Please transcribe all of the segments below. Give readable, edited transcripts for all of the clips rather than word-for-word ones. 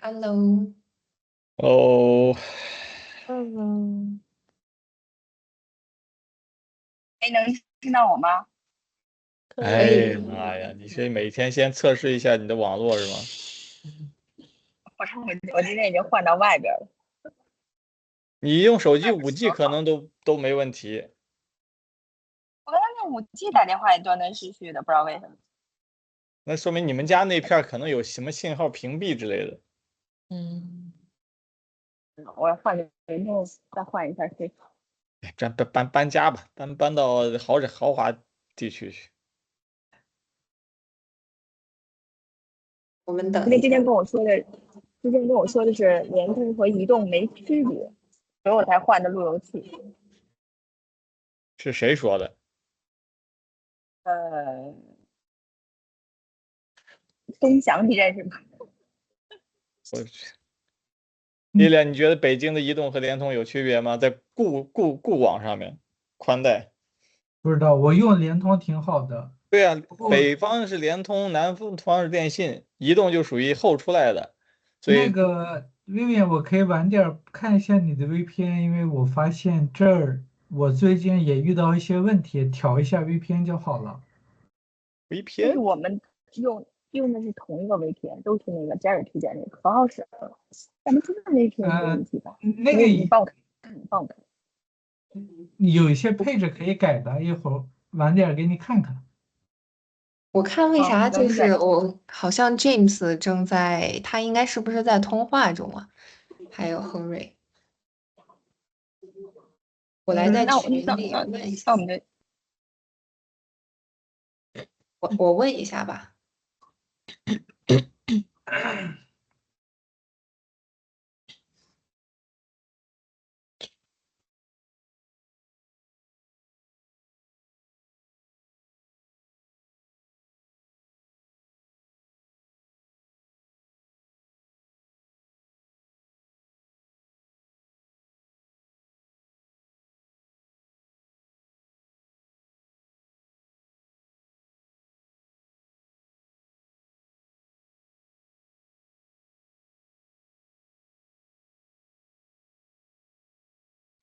Hello，哦，嗯，哎，能听到我吗？可哎以。妈呀，你是每天先测试一下你的网络是吗？我今天已经换到外边了，你用手机外边5G 信号好。可能都没问题。我刚才用5G 打电话也断断续续的，不知道为什么。那说明你们家那片儿可能有什么信号屏蔽之类的。嗯，我要换个联动，再换一下这。哎搬家吧，搬到豪华地区去。我们等因为之前一下。跟我说的是联通和移动没区别，所以我才换的路由器。是谁说的？呃，东翔你认识吗？我去，丽丽，你觉得北京的移动和联通有区别吗？在固网上面，宽带。不知道，我用联通挺好的。对呀，不过北方是联通，南方是电信，移动就属于后出来的，所那以个 Vivian，我可以晚点儿看一下你的 VPN，因为我发现这儿我最近也遇到一些问题，调一下 VPN 就好了。但是 VPN 我们用的是同一个 VPN，都是那个嘉尔推荐那个，可好使了。咱们这个 VPN 没问题吧？那个你帮我看，你帮我看。有一些配置可以改的，一会儿晚点儿给你看看。我看为啥就能改。是我好像 James 正在，他应该是不是在通话中啊？还有亨瑞，我来在群里问一下，那我们的我问一下吧。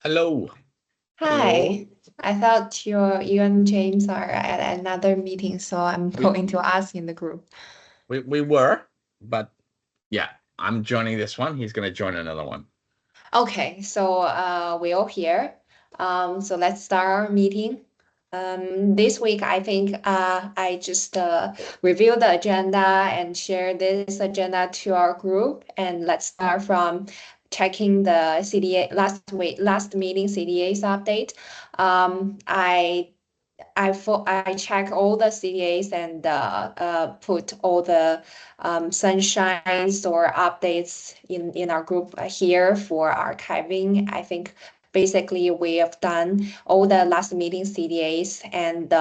Hello. Hi, I thought you and James are at another meeting, so I'm going to ask in the group. We were, but yeah, I'm joining this one. He's gonna join another one. Okay, so we're all here. So let's start our meeting. This week, I think I just review the agenda and share this agenda to our group. And let's start from checking the CDA last meeting CDA's update. I check all the CDAs and put all the sunshines or updates in our group here for archiving. I think basically we have done all the last meeting CDAs, and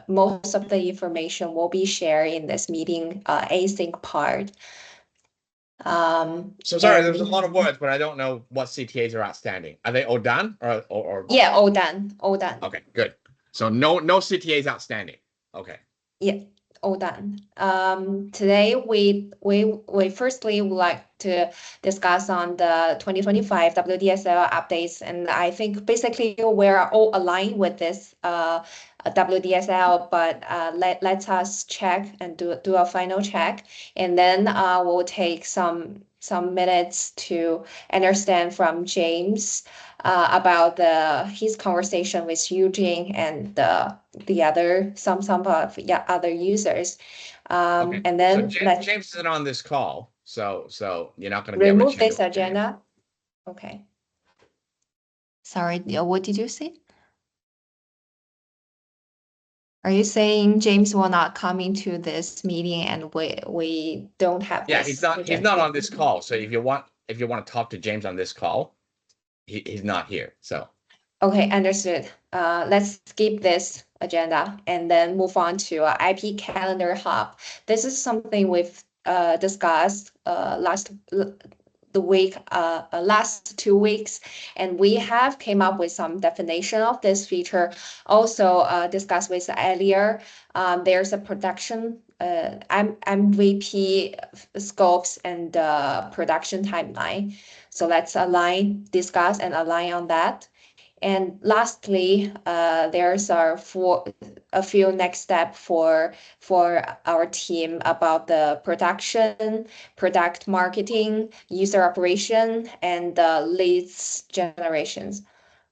most of the information will be shared in this meeting async part. So sorry, there's a lot of words, but I don't know what CTAs are outstanding. Are they all done or? Yeah, all done, all done. Okay, good. So no CTAs outstanding. Okay. Yeah, all done. Today we firstly would like to discuss on the 2025 WDSL updates, and I think basically we're all aligned with this WDSL, but let us check and do a final check, and then we'll take some minutes to understand from James about his conversation with Eugene and the other some of other users. Okay. And So then James isn't on this call, so you're not gonna be able to remove check this it with James. agenda. Okay. Sorry, what did you say? Are you saying James will not come into this meeting and we don't have Yeah, this he's not agenda? on this call. So if you want to talk to James on this call, he's not here. So Okay, understood. Let's skip this agenda and then move on to IP calendar hub. This is something we've discussed last 2 weeks, and we have came up with some definition of this feature. Also discussed with earlier. There's a production MVP scopes and production timeline. So let's discuss and align on that. And lastly, there's a few next steps for our team about the production, product marketing, user operation, and leads generations.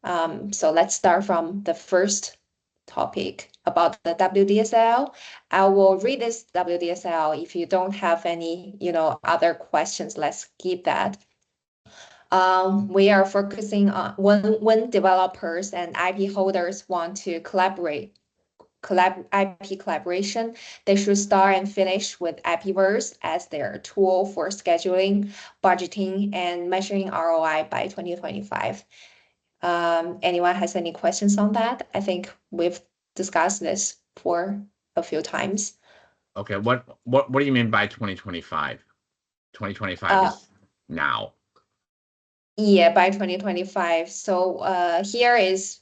So let's start from the first topic about the WDSL. I will read this WDSL. If you don't have any, other questions, let's skip that. We are focusing on when developers and IP holders want to collaborate, IP collaboration, they should start and finish with IPverse as their tool for scheduling, budgeting, and measuring ROI by 2025. Anyone has any questions on that? I think we've discussed this for a few times. Okay, what do you mean by 2025? 2025 is now. Yeah, by 2025. So here is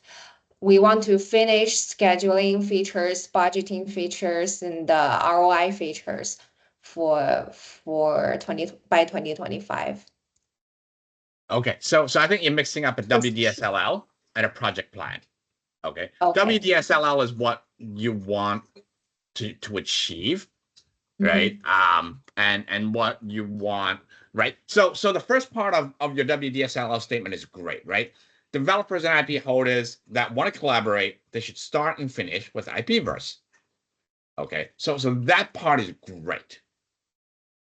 we want to finish scheduling features, budgeting features, and the ROI features by 2025. Okay, so I think you're mixing up a WDSLL and a project plan. Okay. WDSLL is what you want to achieve, right? And what you want, right? So the first part of your WDSLL statement is great, right? Developers and IP holders that want to collaborate, they should start and finish with IPverse. Okay, so that part is great.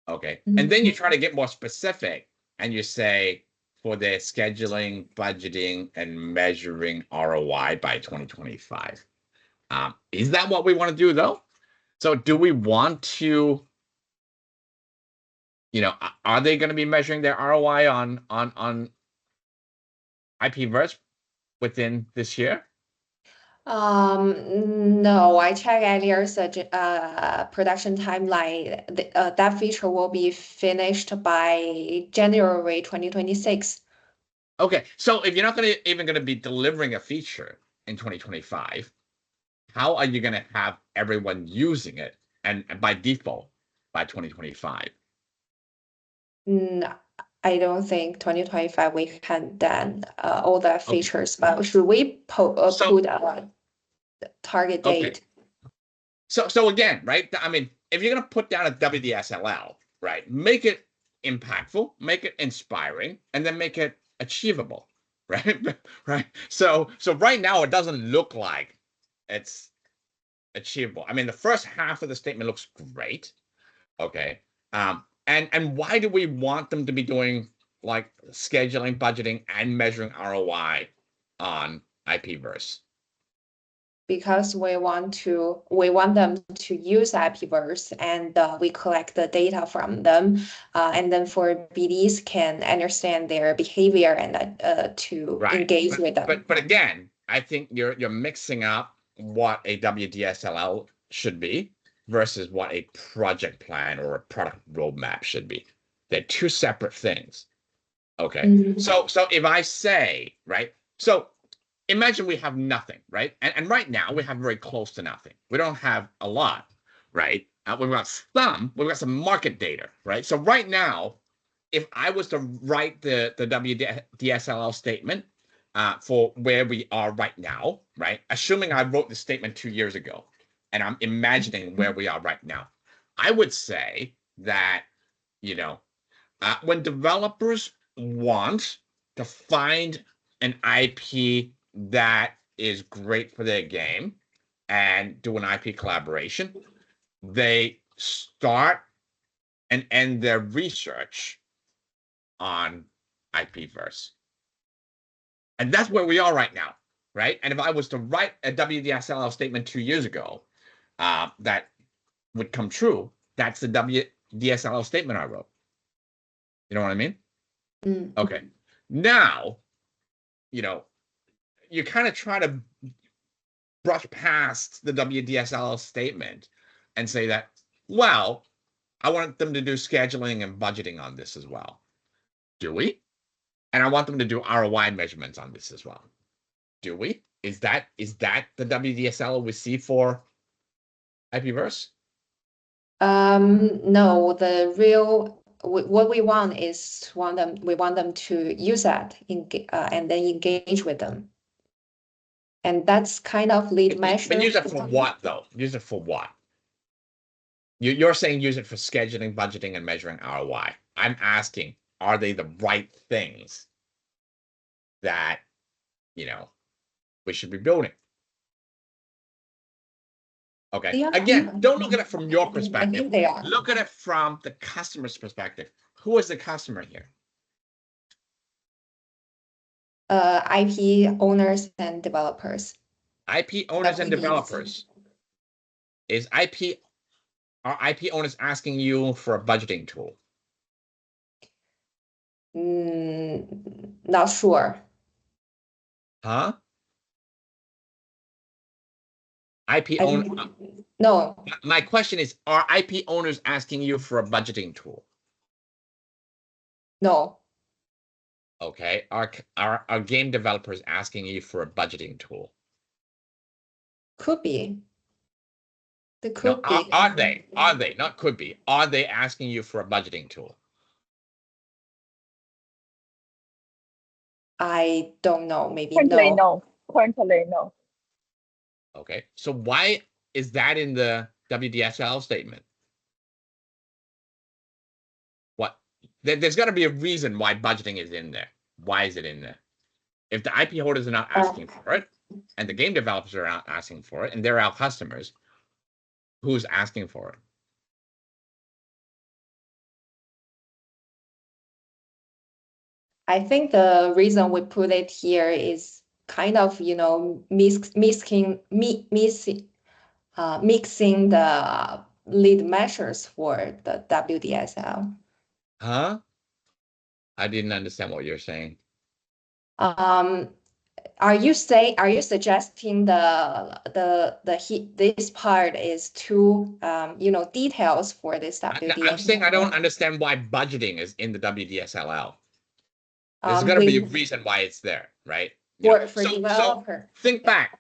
Okay, and then you try to get more specific and you say for their scheduling, budgeting, and measuring ROI by 2025. Is that what we want to do though? So do we want to, are they going to be measuring their ROI on IPverse within this year? No, I checked earlier's production timeline. That feature will be finished by January 2026. Okay, so if you're not even going to be delivering a feature in 2025, how are you going to have everyone using it and by default by 2025? No, I don't think 2025 we can done all the features, but should we put a target date? So again, right? I mean, if you're going to put down a WDSLL, right, make it impactful, make it inspiring, and then make it achievable, right? Right. So right now it doesn't look like it's achievable. I mean, the first half of the statement looks great. Okay. And why do we want them to be doing like scheduling, budgeting, and measuring ROI on IPverse? Because we want them to use IPverse and we collect the data from them, and then for BDs can understand their behavior and to engage with them. But again, I think you're mixing up what a WDSLL should be versus what a project plan or a product roadmap should be. They're two separate things. Okay. So if I say, right, so imagine we have nothing, right? And right now we have very close to nothing. We don't have a lot, right? We've got some market data, right? So right now, if I was to write the WDSLL statement for where we are right now, right? Assuming I wrote the statement 2 years ago, and I'm imagining where we are right now, I would say that, when developers want to find an IP that is great for their game and do an IP collaboration, they start and end their research on IPverse. And that's where we are right now, right? And if I was to write a WDSLL statement 2 years ago, that would come true. That's the WDSLL statement I wrote. You know what I mean? Okay. Now, you kind of try to brush past the WDSLL statement and say that, well, I want them to do scheduling and budgeting on this as well. Do we? And I want them to do ROI measurements on this as well. Do we? Is that the WDSLL we see for IPverse? No, what we want is we want them to use that and then engage with them. And that's kind of lead measure. But use it for what though? Use it for what? You're saying use it for scheduling, budgeting, and measuring ROI. I'm asking, are they the right things that, we should be building? Okay. Again, don't look at it from your perspective. I think they are. Look at it from the customer's perspective. Who is the customer here? IP owners and developers. IP owners and WDSLL. developers. Are IP owners asking you for a budgeting tool? Not sure. Huh? IP owner. No, My question is, are IP owners asking you for a budgeting tool? no. Okay. Are game developers asking you for a budgeting tool? Could be. They No, could be. are they? Are they? Not could be. Are they asking you for a budgeting tool? I don't know. Maybe Currently, no. no. Currently, no. Okay. So why is that in the WDSL statement? What? There's got to be a reason why budgeting is in there. Why is it in there? If the IP holders are not asking for it, and the game developers are not asking for it, and they're our customers, who's asking for it? I think the reason we put it here is kind of, mixing the lead measures for the WDSL. Huh? I didn't understand what you're saying. Are you suggesting this part is too details for this WDSL? I'm saying I don't understand why budgeting is in the WDSLL. There's got to be a reason why it's there, right? For developer. Think back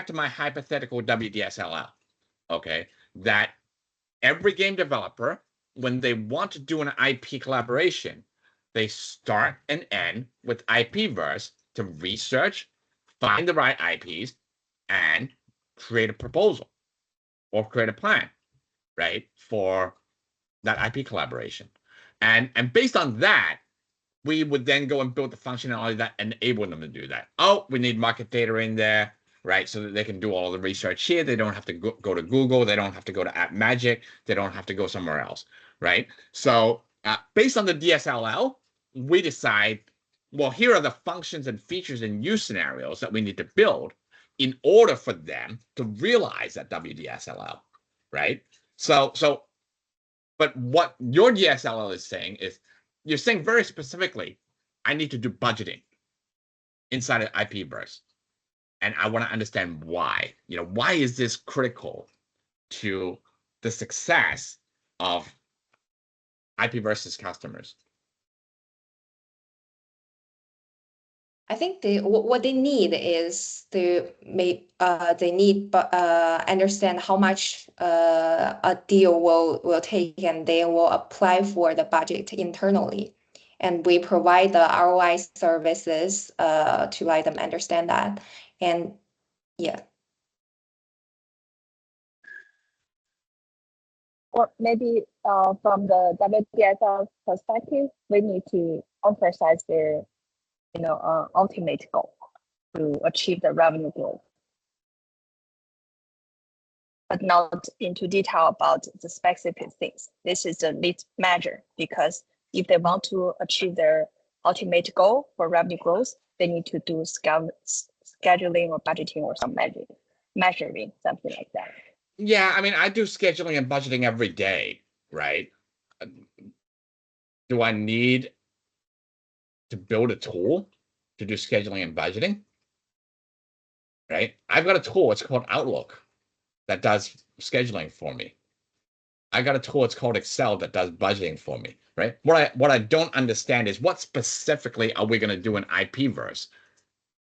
to my hypothetical WDSLL. Okay, that every game developer, when they want to do an IP collaboration, they start and end with IPverse to research, find the right IPs, and create a proposal or create a plan, right, for that IP collaboration. And based on that, we would then go and build the functionality that enable them to do that. Oh, we need market data in there, right? So that they can do all the research here. They don't have to go to Google. They don't have to go to AppMagic. They don't have to go somewhere else, right? So based on the DSLL, we decide, well, here are the functions and features and use scenarios that we need to build in order for them to realize that WDSLL, right? So, but what your DSLL is saying is, you're saying very specifically, I need to do budgeting inside of IPverse. And I want to understand why. Why is this critical to the success of IPverse's customers? I think what they need is understand how much a deal will take, and they will apply for the budget internally, and we provide the ROI services to let them understand that, and yeah. Or maybe from the WDSL perspective, we need to emphasize their ultimate goal to achieve the revenue growth, but not into detail about the specific things. This is the lead measure, because if they want to achieve their ultimate goal for revenue growth, they need to do scheduling or budgeting or some measuring, something like that. Yeah, I mean, I do scheduling and budgeting every day, right? Do I need to build a tool to do scheduling and budgeting? Right? I've got a tool, it's called Outlook, that does scheduling for me. I got a tool, it's called Excel, that does budgeting for me, right? What I don't understand is, what specifically are we going to do in IPverse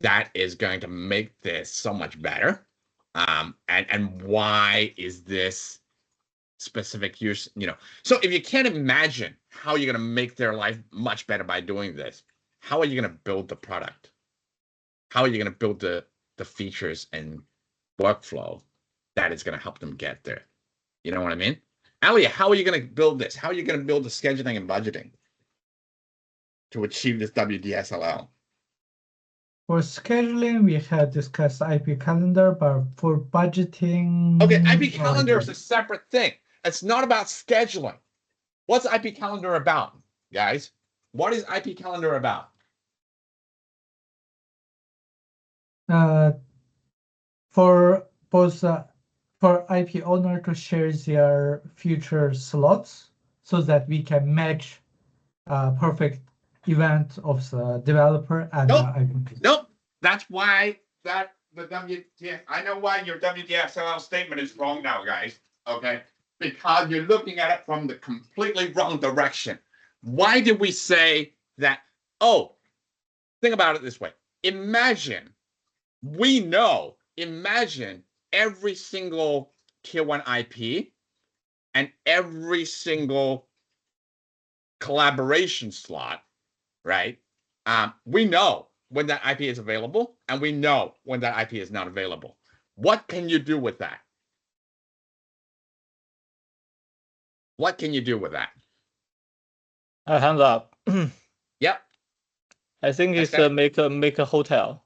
that is going to make this so much better? And why is this specific use, So if you can't imagine how you're going to make their life much better by doing this, how are you going to build the product? How are you going to build the features and workflow that is going to help them get there? You know what I mean? Alia, how are you going to build this? How are you going to build the scheduling and budgeting to achieve this WDSLL? For scheduling, we had discussed IP calendar, but for budgeting. Okay, IP calendar is a separate thing. It's not about scheduling. What's IP calendar about, guys? What is IP calendar about? For both for IP owner to share their future slots so that we can match perfect event of the developer and Nope. the IP. Nope. That's why the WDSLL. I know why your WDSLL statement is wrong now, guys. Okay, because you're looking at it from the completely wrong direction. Why did we say that? Oh, think about it this way. Imagine every single tier 1 IP and every single collaboration slot, right? We know when that IP is available and we know when that IP is not available. What can you do with that? What can you do with that? Hands up. Yep. I think it's Okay. make a hotel.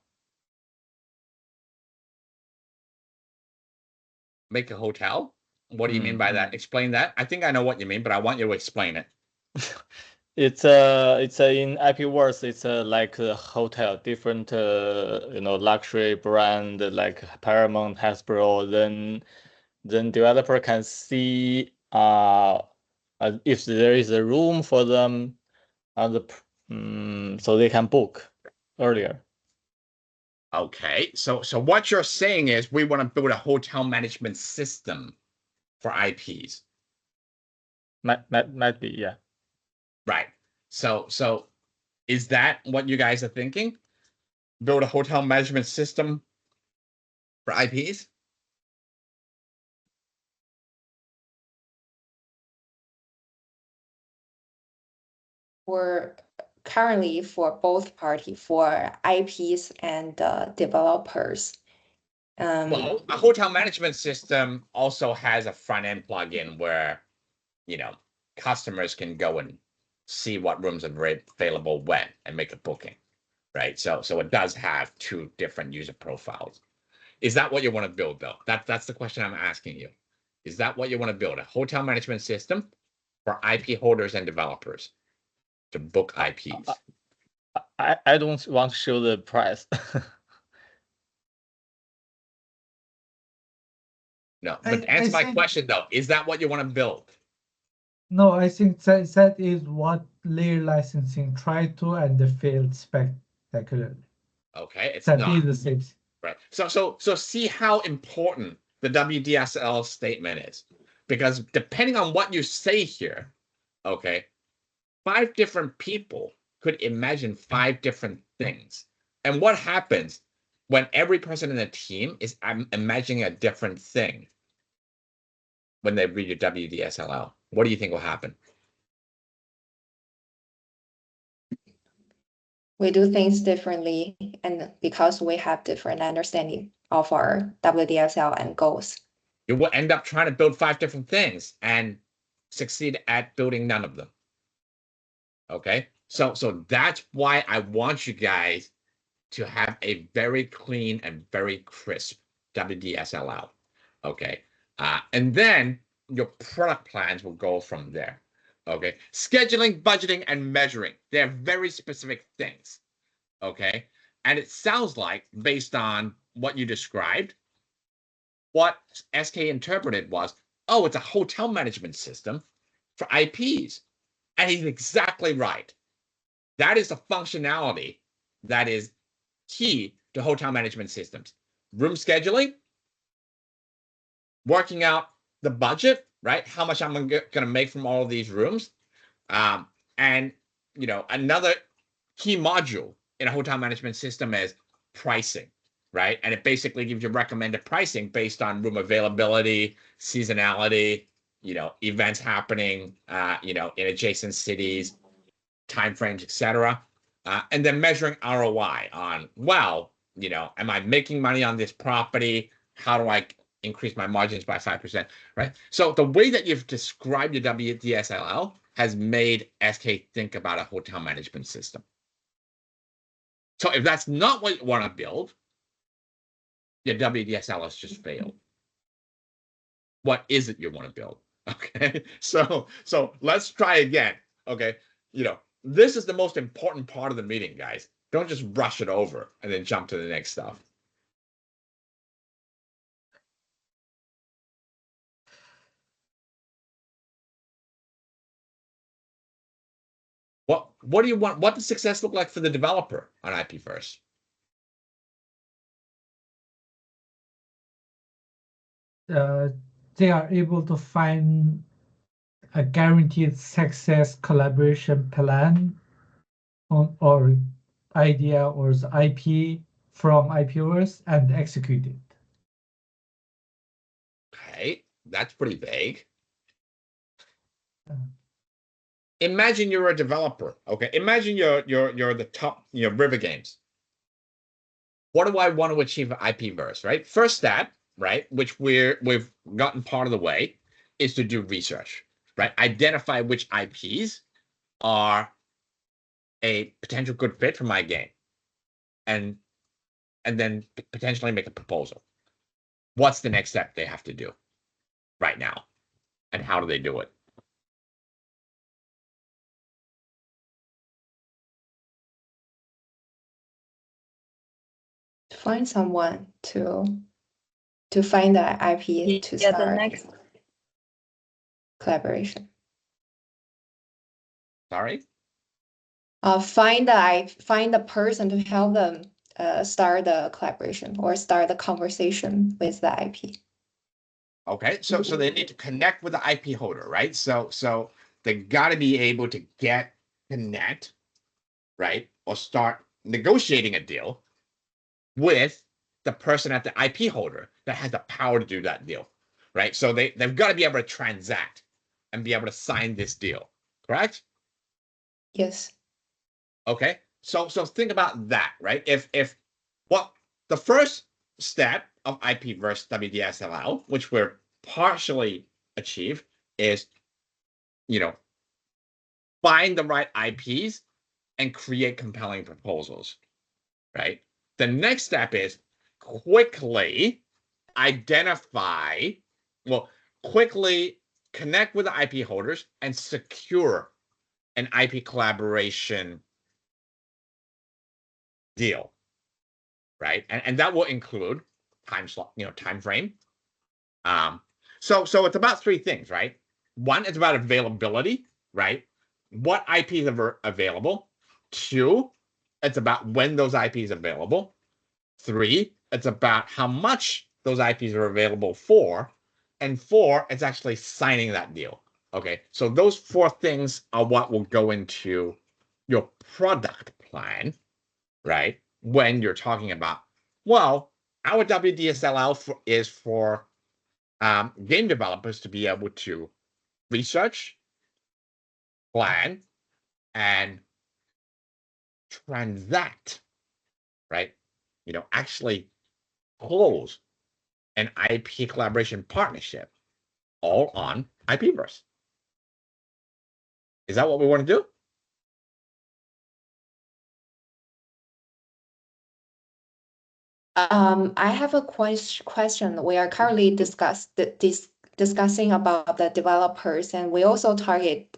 Make a hotel? What do you mean by that? Explain that. I think I know what you mean, but I want you to explain it. It's in IPverse. It's like a hotel, different luxury brand like Paramount, Hasbro. Then developer can see if there is a room for them, so they can book earlier. Okay, so what you're saying is we want to build a hotel management system for IPs. Might be, yeah. Right. So is that what you guys are thinking? Build a hotel management system for IPs? We're currently for both party, for IPs and developers. Well, a hotel management system also has a front end plugin where, customers can go and see what rooms are available when and make a booking, right? So it does have 2 different user profiles. Is that what you want to build, though? That's the question I'm asking you. Is that what you want to build? A hotel management system for IP holders and developers to book IPs? I don't want to show the price. No, but answer my question, though. Is that what you want to build? No, I think that is what layer licensing tried to and failed spectacularly. Okay, it's That not. is the same. Right. So see how important the WDSL statement is, because depending on what you say here, okay, 5 different people could imagine 5 different things. And what happens when every person in the team is imagining a different thing when they read your WDSLL? What do you think will happen? We do things differently, and because we have different understanding of our WDSL and goals. You will end up trying to build 5 different things and succeed at building none of them. Okay, so that's why I want you guys to have a very clean and very crisp WDSLL. Okay, and then your product plans will go from there. Okay, scheduling, budgeting, and measuring, they're very specific things. Okay, and it sounds like, based on what you described, what SK interpreted was, oh, it's a hotel management system for IPs. And he's exactly right. That is the functionality that is key to hotel management systems. Room scheduling, working out the budget, right? How much I'm going to make from all of these rooms. And, another key module in a hotel management system is pricing, right? And it basically gives you recommended pricing based on room availability, seasonality, events happening, in adjacent cities, timeframes, etc. And then measuring ROI on, well, am I making money on this property? How do I increase my margins by 5%, right? So the way that you've described your WDSLL has made SK think about a hotel management system. So if that's not what you want to build, your WDSL has just failed. What is it you want to build? Okay, so let's try again. Okay, this is the most important part of the meeting, guys. Don't just rush it over and then jump to the next stuff. What do you want? What does success look like for the developer on IPverse? They are able to find a guaranteed success collaboration plan or idea or the IP from IPverse and execute it. Okay, that's pretty vague. Imagine you're a developer. Okay, imagine you're the top, River Games. What do I want to achieve at IPverse, right? First step, right, which we've gotten part of the way, is to do research, right? Identify which IPs are a potential good fit for my game, and then potentially make a proposal. What's the next step they have to do right now, and how do they do it? Find someone to find the IP to Yeah, the start next collaboration. Sorry? Find the person to help them start the collaboration or start the conversation with the IP. Okay, so they need to connect with the IP holder, right? So they got to be able to connect, right, or start negotiating a deal with the person at the IP holder that has the power to do that deal, right? So they've got to be able to transact and be able to sign this deal, correct? Yes. Okay, so think about that, right? If the first step of IPverse WDSLL, which we're partially achieved, is find the right IPs and create compelling proposals, right? The next step is quickly quickly connect with the IP holders and secure an IP collaboration deal, right? And that will include time slot, time frame. So it's about three things, right? One, it's about availability, right? What IPs are available. Two, it's about when those IPs are available. Three, it's about how much those IPs are available for. And four, it's actually signing that deal. Okay, so those four things are what will go into your product plan, right? When you're talking about, well, our WDSLL is for game developers to be able to research, plan, and transact, right? Actually close an IP collaboration partnership all on IPverse. Is that what we want to do? I have a question. We are currently discussing about the developers, and we also target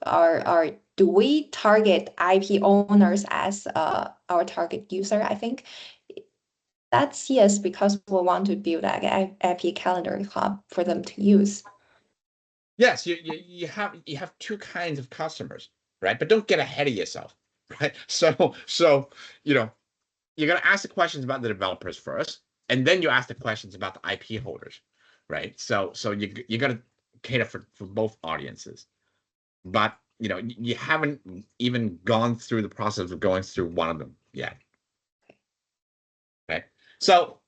do we target IP owners as our target user? I think that's yes, because we want to build an IP calendar hub for them to use. Yes, you have two kinds of customers, right? But don't get ahead of yourself, right? So you're going to ask the questions about the developers first, and then you ask the questions about the IP holders, right? So you got to cater for both audiences, but you haven't even gone through the process of going through one of them yet. Okay, so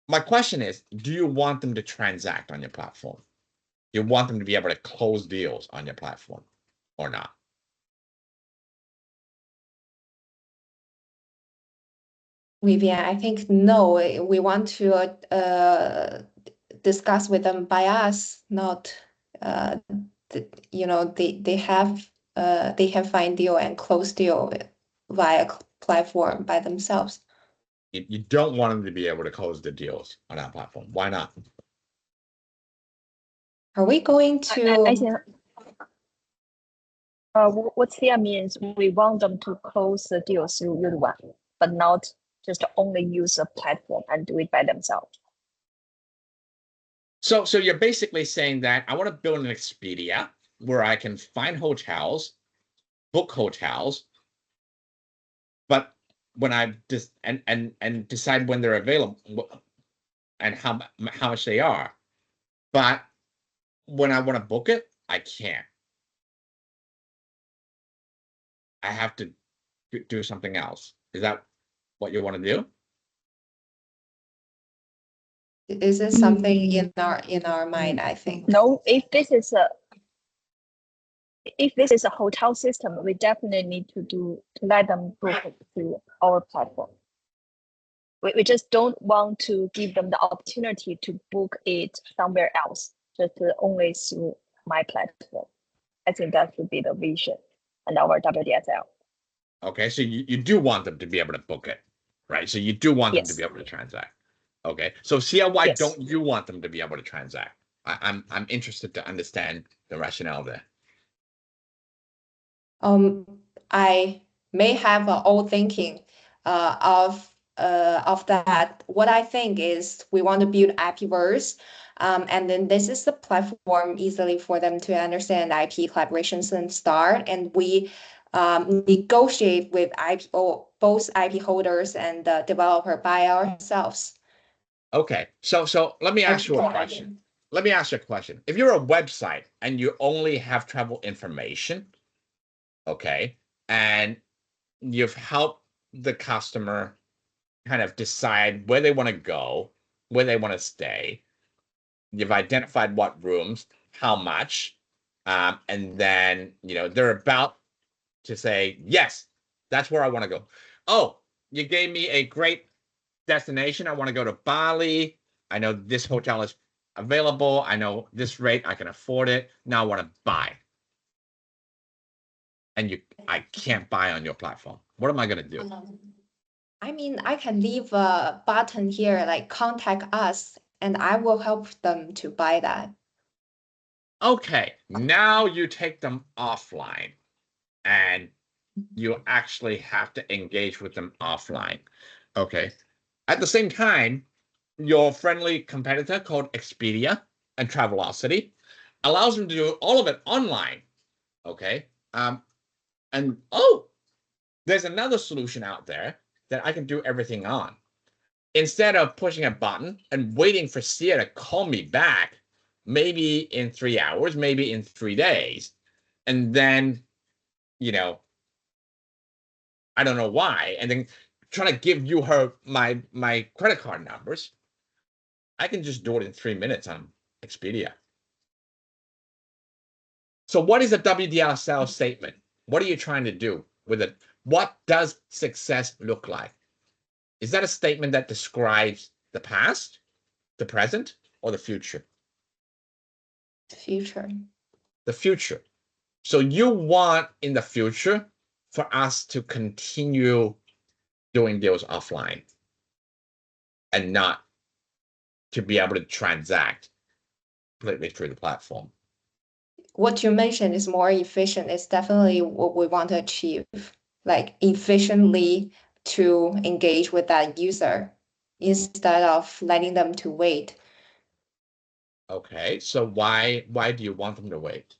my question is, do you want them to transact on your platform? You want them to be able to close deals on your platform or not? Vivian, I think no. We want to discuss with them by us, not they can find deal and close deal via platform by themselves. You don't want them to be able to close the deals on our platform. Why not? Are we going I to? think what Thea means, we want them to close the deal through Yuduan, but not just only use a platform and do it by themselves. So you're basically saying that I want to build an Expedia where I can find hotels, book hotels, but when I just and decide when they're available and how much they are, but when I want to book it, I can't. I have to do something else. Is that what you want to do? Is this something in our mind? I think. No, if this is a hotel system, we definitely need to let them book it through our platform. We just don't want to give them the opportunity to book it somewhere else, just only through my platform. I think that should be the vision and our WDSL. Okay, so you do want them to be able to book it, right? So you do want them to Yes. be able to transact. Okay, so Sia, why Yes. don't you want them to be able to transact? I'm interested to understand the rationale there. I may have an old thinking of that. What I think is we want to build IPverse, and then this is the platform easily for them to understand IP collaborations and start, and we negotiate with both IP holders and the developer by ourselves. Okay, so let me ask you a question. Let me ask you a question. If you're a website and you only have travel information, okay, and you've helped the customer kind of decide where they want to go, where they want to stay, you've identified what rooms, how much, and then they're about to say, yes, that's where I want to go. Oh, you gave me a great destination. I want to go to Bali. I know this hotel is available. I know this rate. I can afford it. Now I want to buy. And I can't buy on your platform. What am I going to do? I mean, I can leave a button here, like contact us, and I will help them to buy that. Okay, now you take them offline and you actually have to engage with them offline. Okay. At the same time, your friendly competitor called Expedia and Travelocity allows them to do all of it online. Okay. And there's another solution out there that I can do everything on. Instead of pushing a button and waiting for Sia to call me back, maybe in 3 hours, maybe in 3 days, and then, I don't know why, and then trying to give you my credit card numbers, I can just do it in 3 minutes on Expedia. So what is a WDSL statement? What are you trying to do with it? What does success look like? Is that a statement that describes the past, the present, or the future? Future. The future. So you want in the future for us to continue doing deals offline and not to be able to transact completely through the platform. What you mentioned is more efficient. It's definitely what we want to achieve, like efficiently to engage with that user instead of letting them to wait. Okay, so why do you want them to wait?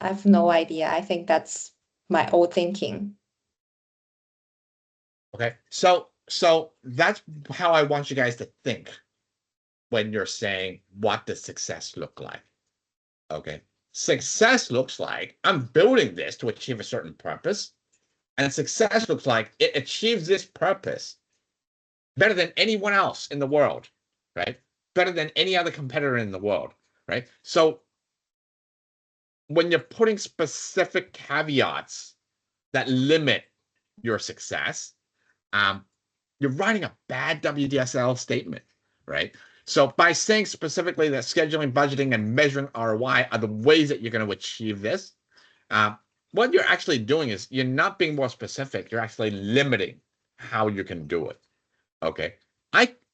I have no idea. I think that's my old thinking. Okay, so that's how I want you guys to think when you're saying, what does success look like? Okay, success looks like I'm building this to achieve a certain purpose. And success looks like it achieves this purpose better than anyone else in the world, right? Better than any other competitor in the world, right? So when you're putting specific caveats that limit your success, you're writing a bad WDSL statement, right? So by saying specifically that scheduling, budgeting, and measuring ROI are the ways that you're going to achieve this, what you're actually doing is you're not being more specific. You're actually limiting how you can do it. Okay.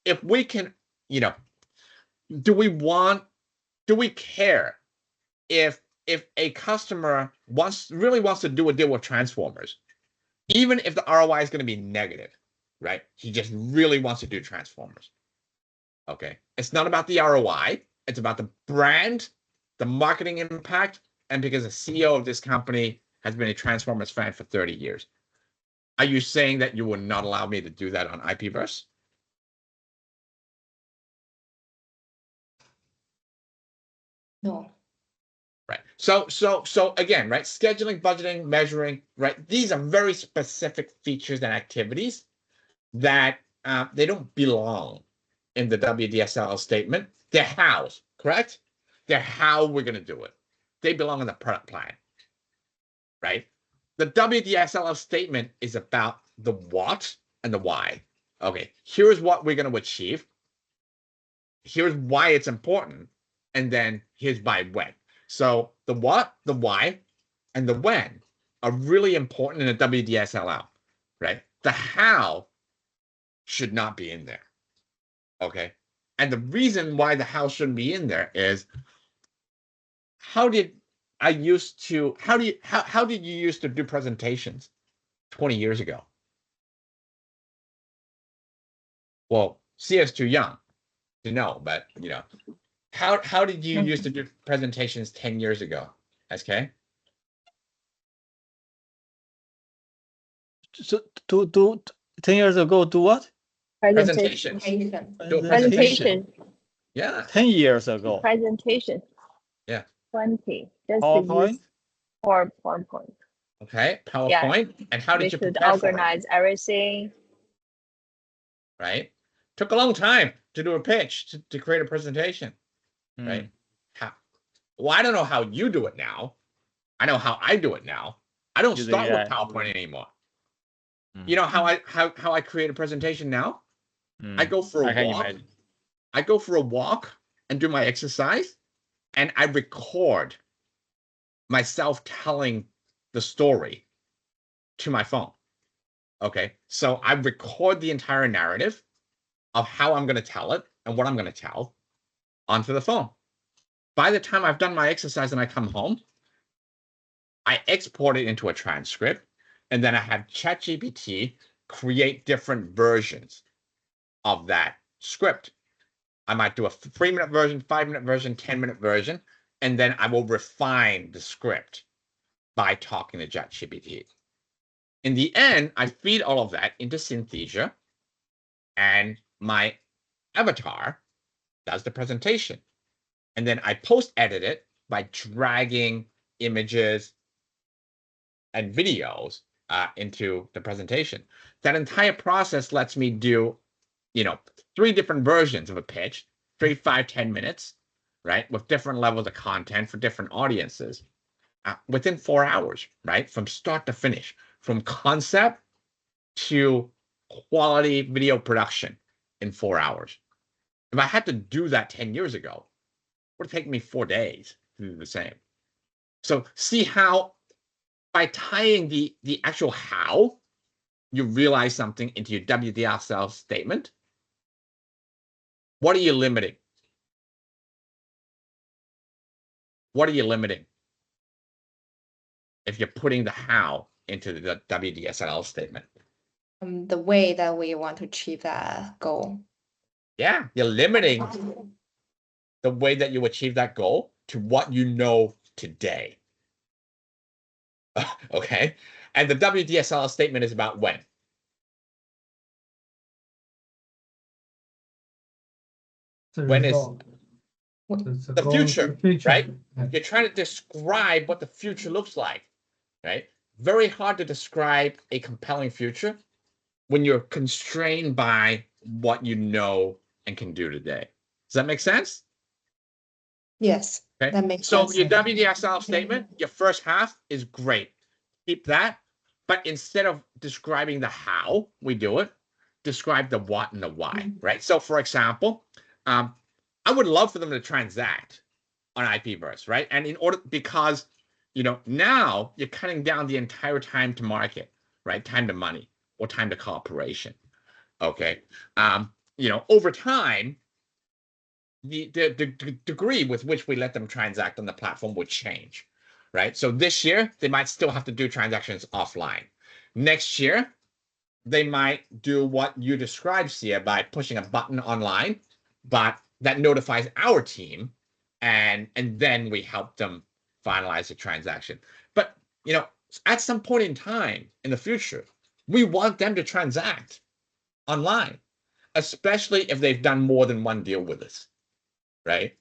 If we can, do we care if a customer really wants to do a deal with Transformers, even if the ROI is going to be negative, right? He just really wants to do Transformers. Okay. It's not about the ROI. It's about the brand, the marketing impact, and because the CEO of this company has been a Transformers fan for 30 years. Are you saying that you would not allow me to do that on IPverse? No. Right. So again, right? Scheduling, budgeting, measuring, right? These are very specific features and activities that they don't belong in the WDSLL statement. They're hows, correct? They're how we're going to do it. They belong in the product plan, right? The WDSLL statement is about the what and the why. Okay, here's what we're going to achieve. Here's why it's important. And then here's by when. So the what, the why, and the when are really important in a WDSLL, right? The how should not be in there, okay? And the reason why the how shouldn't be in there is how did you used to do presentations 20 years ago? Well, Sia's too young to know, but how did you used to do presentations 10 years ago, SK? So to do 10 years ago, do what? Presentations. Do a presentation. Yeah. 10 years ago. Presentation. Yeah. 20. Just PowerPoint. use PowerPoint. Okay. PowerPoint. Yeah. And how did you prepare organize everything? Right. Took a long time to do a pitch to create a presentation. Right. Well, I don't know how you do it now. I know how I do it now. I don't start with PowerPoint anymore. You know how I create a presentation now? I go for a walk. I go for a walk and do my exercise, and I record myself telling the story to my phone. Okay, so I record the entire narrative of how I'm going to tell it and what I'm going to tell onto the phone. By the time I've done my exercise and I come home, I export it into a transcript, and then I have ChatGPT create different versions of that script. I might do a 3-minute version, 5-minute version, 10-minute version, and then I will refine the script by talking to ChatGPT. In the end, I feed all of that into Synthesia, and my avatar does the presentation. And then I post-edit it by dragging images and videos into the presentation. That entire process lets me do, 3 different versions of a pitch, 3, 5, 10 minutes, right? With different levels of content for different audiences within 4 hours, right? From start to finish, from concept to quality video production in 4 hours. If I had to do that 10 years ago, it would take me 4 days to do the same. So see how by tying the actual how, you realize something into your WDSL statement. What are you limiting? What are you limiting? If you're putting the how into the WDSLL statement. The way that we want to achieve that goal. Yeah, you're limiting the way that you achieve that goal to what you know today. Okay, and the WDSLL statement is about when. When is the future, right? You're trying to describe what the future looks like, right? very hard to describe a compelling future when you're constrained by what you know and can do today. Does that make sense? Yes, Okay. that makes So sense. your WDSL statement, your first half is great. Keep that. But instead of describing the how we do it, describe the what and the why, right? So for example, I would love for them to transact on IPverse, right? And in order, because, you know, now you're cutting down the entire time to market, right? Time to money or time to cooperation. Okay. You know, over time, the degree with which we let them transact on the platform would change, right? So this year, they might still have to do transactions offline. Next year, they might do what you described, Sia, by pushing a button online, but that notifies our team, and then we help them finalize the transaction. But, you know, at some point in time in the future, we want them to transact online, especially if they've done more than one deal with us, right?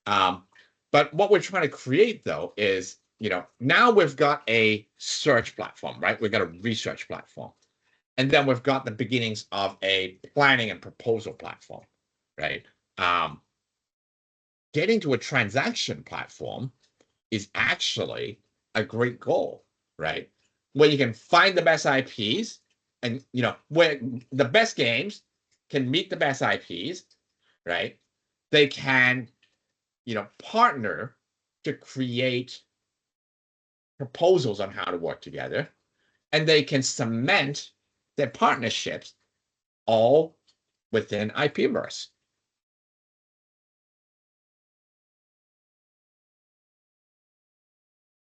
But what we're trying to create, though, is, you know, now we've got a search platform, right? We've got a research platform. And then we've got the beginnings of a planning and proposal platform, right? Getting to a transaction platform is actually a great goal, right? Where you can find the best IPs, and, you know, where the best games can meet the best IPs, right? They can, you know, partner to create proposals on how to work together, and they can cement their partnerships all within IPverse.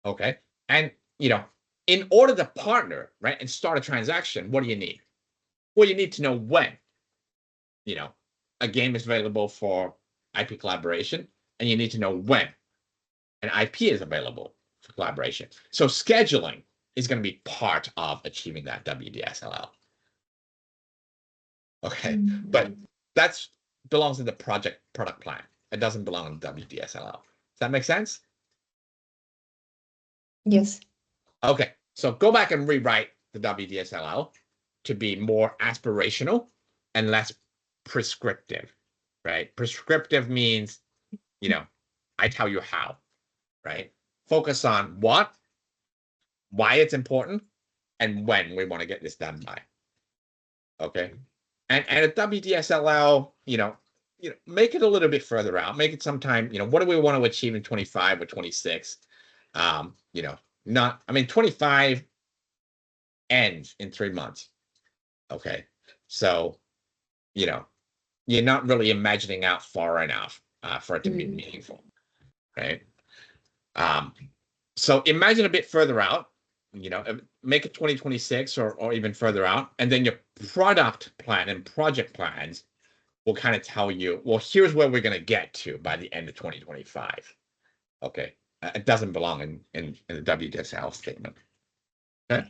Okay. And, you know, in order to partner, right, and start a transaction, what do you need? Well, you need to know when, you know, a game is available for IP collaboration, and you need to know when an IP is available for collaboration. So scheduling is going to be part of achieving that WDSLL. Okay. But that's belongs in the product plan. It doesn't belong in WDSLL. Does that make sense? Yes. Okay, so go back and rewrite the WDSLL to be more aspirational and less prescriptive, right? Prescriptive means, you know, I tell you how, right? Focus on what, why it's important, and when we want to get this done by. Okay, and a WDSLL, you know, make it a little bit further out. Make it sometime, you know, what do we want to achieve in 25 or 26? You know, not, I mean, 25 ends in 3 months. Okay, so, you know, you're not really imagining out far enough for it to be meaningful, right? So imagine a bit further out, you know, make it 2026 or even further out, and then your product plan and project plans will kind of tell you, well, here's where we're going to get to by the end of 2025. Okay, it doesn't belong in the WDSL statement. Okay.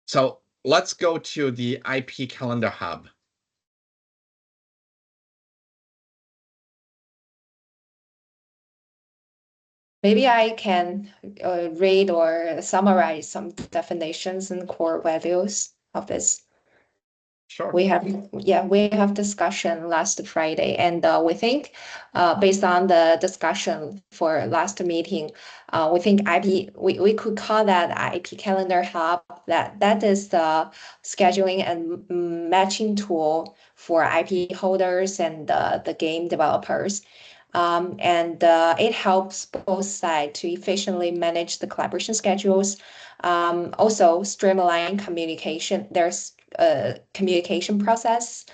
So let's go to the IP Calendar Hub. Maybe I can read or summarize some definitions and core values of this. Sure. We have discussion last Friday, and we think, based on the discussion for last meeting, we think we could call that IP Calendar Hub. That is the scheduling and matching tool for IP holders and the game developers. And it helps both sides to efficiently manage the collaboration schedules. Also streamline communication. There's a communication process,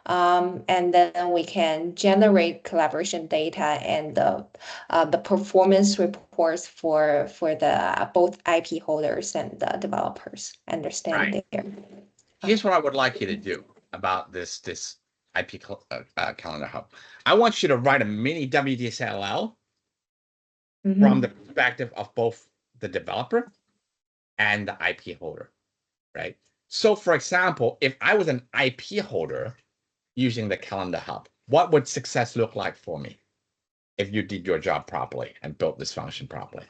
and then we can generate collaboration data and the performance reports for the both IP holders and the developers. Understand Right. there. Here's what I would like you to do about this IP Calendar Hub. I want you to write a mini WDSLL from the perspective of both the developer and the IP holder, right? So for example, if I was an IP holder using the Calendar Hub, what would success look like for me if you did your job properly and built this function properly?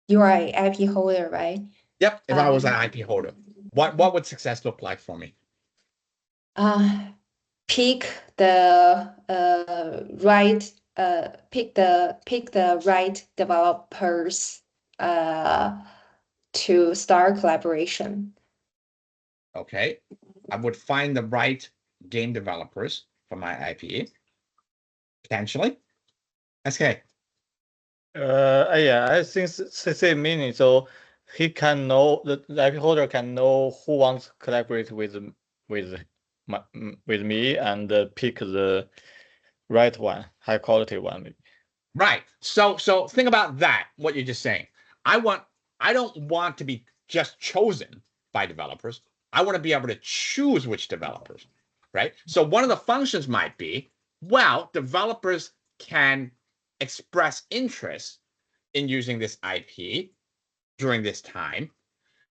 You are an IP holder, right? Yep. If I was an IP holder, what would success look like for me? Pick the right developers to start collaboration. Okay. I would find the right game developers for my IP, potentially. Okay. Yeah, I think same meaning. So he can know, the IP holder can know who wants to collaborate with me and pick the right one, high quality one. Maybe. Right. So think about that, what you're just saying. I don't want to be just chosen by developers. I want to be able to choose which developers, right? So one of the functions might be, well, developers can express interest in using this IP during this time.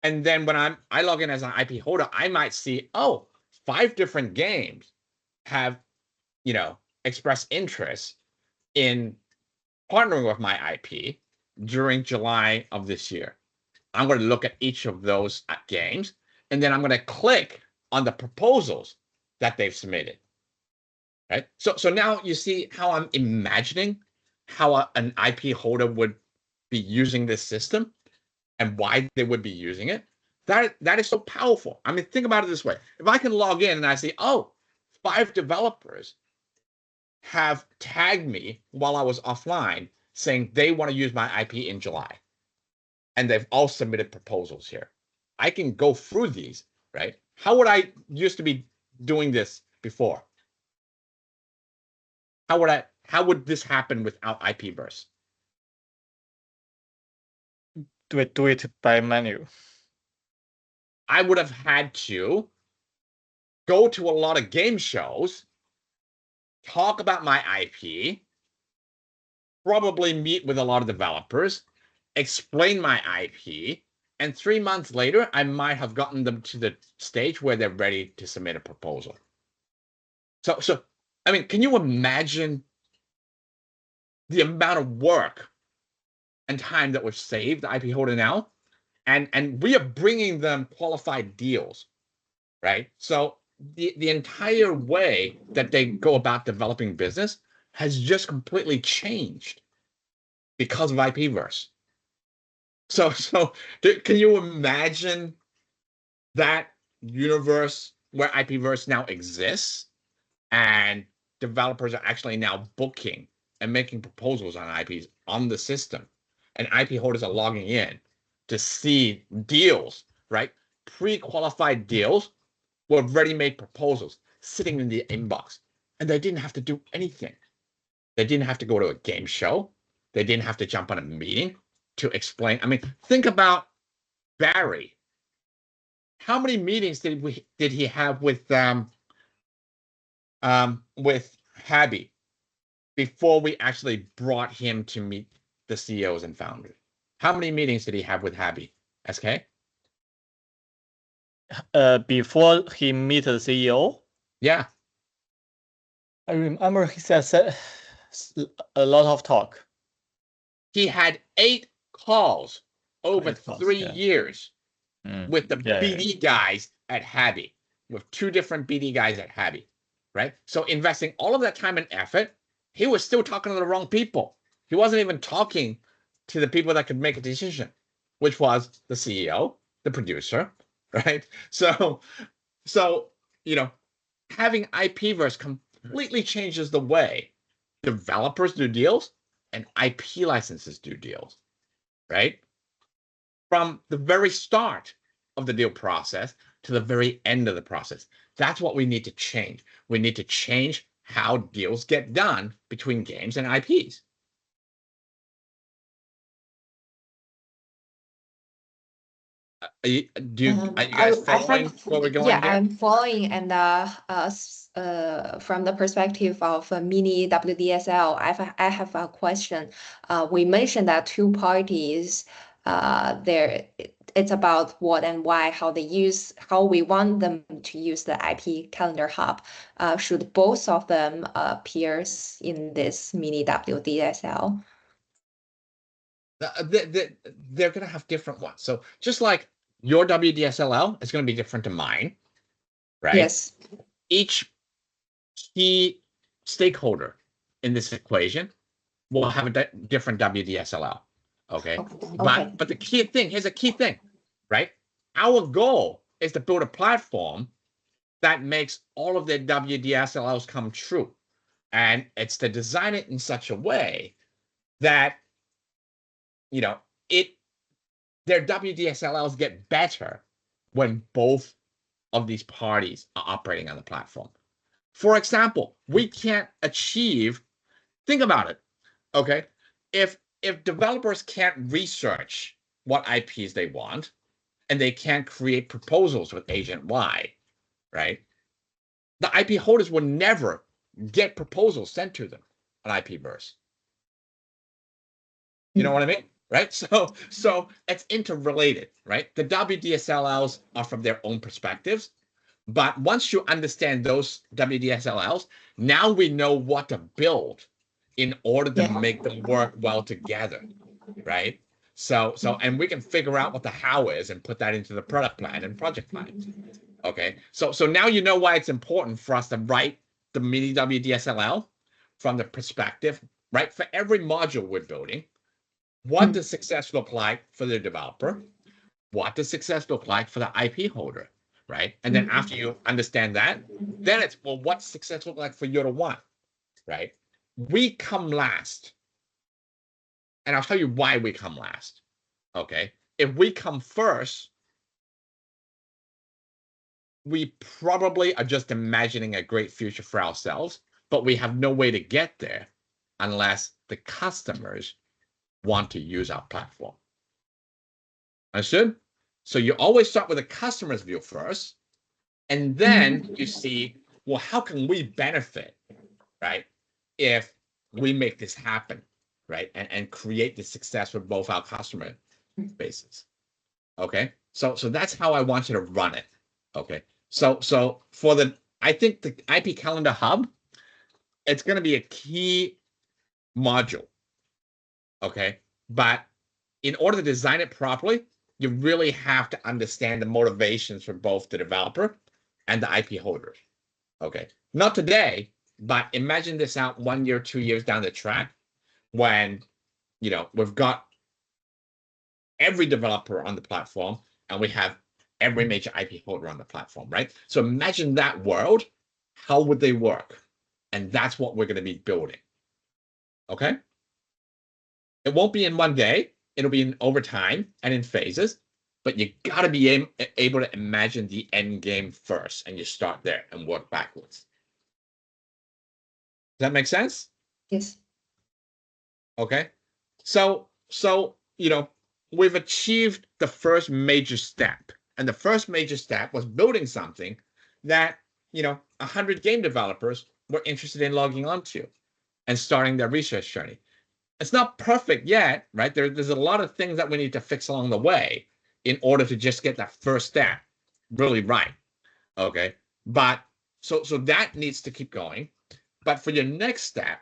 And then when I log in as an IP holder, I might see, oh, 5 different games have, expressed interest in partnering with my IP during July of this year. I'm going to look at each of those games, and then I'm going to click on the proposals that they've submitted. Right. So now you see how I'm imagining how an IP holder would be using this system and why they would be using it. That is so powerful. I mean, think about it this way. If I can log in and I see, oh, 5 developers have tagged me while I was offline saying they want to use my IP in July, and they've all submitted proposals here. I can go through these, right? How would I used to be doing this before? How would this happen without IPverse? Do it by menu. I would have had to go to a lot of game shows, talk about my IP, probably meet with a lot of developers, explain my IP, and 3 months later, I might have gotten them to the stage where they're ready to submit a proposal. So I mean, can you imagine the amount of work and time that we've saved the IP holder now? And we are bringing them qualified deals, right? So the entire way that they go about developing business has just completely changed because of IPverse. So can you imagine that universe where IPverse now exists and developers are actually now booking and making proposals on IPs on the system, and IP holders are logging in to see deals, right? Pre-qualified deals with ready-made proposals sitting in the inbox, and they didn't have to do anything. They didn't have to go to a game show. They didn't have to jump on a meeting to explain. I mean, think about Barry. How many meetings did he have with Habby before we actually brought him to meet the CEOs and founders? How many meetings did he have with Habby, SK? Before he meet the CEO. Yeah. I remember he said a lot of talk. He had 8 calls over 3 years with the BD guys at Habby, with 2 different BD guys at Habby, right? So investing all of that time and effort, he was still talking to the wrong people. He wasn't even talking to the people that could make a decision, which was the CEO, the producer, right? So having IPverse completely changes the way developers do deals and IP licenses do deals, right? From the very start of the deal process to the very end of the process. That's what we need to change. We need to change how deals get done between games and IPs. Are you guys following where we're going here? I'm following, and from the perspective of mini WDSL, I have a question. We mentioned that 2 parties, it's about what and why, how we want them to use the IP calendar hub. Should both of them appear in this mini WDSL? they're going to have different ones. So just like your WDSLL is going to be different to mine, right? Yes. Each key stakeholder in this equation will have a different WDSLL. Okay. Okay. But the key thing, here's a key thing, right? Our goal is to build a platform that makes all of their WDSLLs come true. And it's to design it in such a way that, you know, their WDSLLs get better when both of these parties are operating on the platform. For example, we can't achieve, think about it, okay? If developers can't research what IPs they want, and they can't create proposals with Agent Y, right? The IP holders will never get proposals sent to them on IPverse. You know what I mean? Right? So it's interrelated, right? The WDSLLs are from their own perspectives. But once you understand those WDSLLs, now we know what to build in order to make them work well together, right? So and we can figure out what the how is and put that into the product plan and project plan. Okay, so now you know why it's important for us to write the mini WDSLL from the perspective, right? For every module we're building, what does success look like for the developer? What does success look like for the IP holder, right? And then after you understand that, then it's, well, what's success look like for you to want, right? We come last. And I'll tell you why we come last, okay? If we come first, we probably are just imagining a great future for ourselves, but we have no way to get there unless the customers want to use our platform. Understood? So you always start with a customer's view first, and then you see, well, how can we benefit, right? If we make this happen, right? And create the success for both our customer bases. Okay. So that's how I want you to run it. Okay. So for I think the IP Calendar Hub, it's going to be a key module. Okay. But in order to design it properly, you really have to understand the motivations for both the developer and the IP holders. Okay. Not today, but imagine this out 1 year, 2 years down the track when, we've got every developer on the platform and we have every major IP holder on the platform, right? So imagine that world. How would they work? And that's what we're going to be building. Okay. It won't be in one day. It'll be in over time and in phases, but you got to be able to imagine the end game first, and you start there and work backwards. Does that make sense? Yes. Okay. So we've achieved the first major step, and the first major step was building something that 100 game developers were interested in logging onto and starting their research journey. It's not perfect yet, right? There's a lot of things that we need to fix along the way in order to just get that first step really right. Okay. But so that needs to keep going. But for your next step,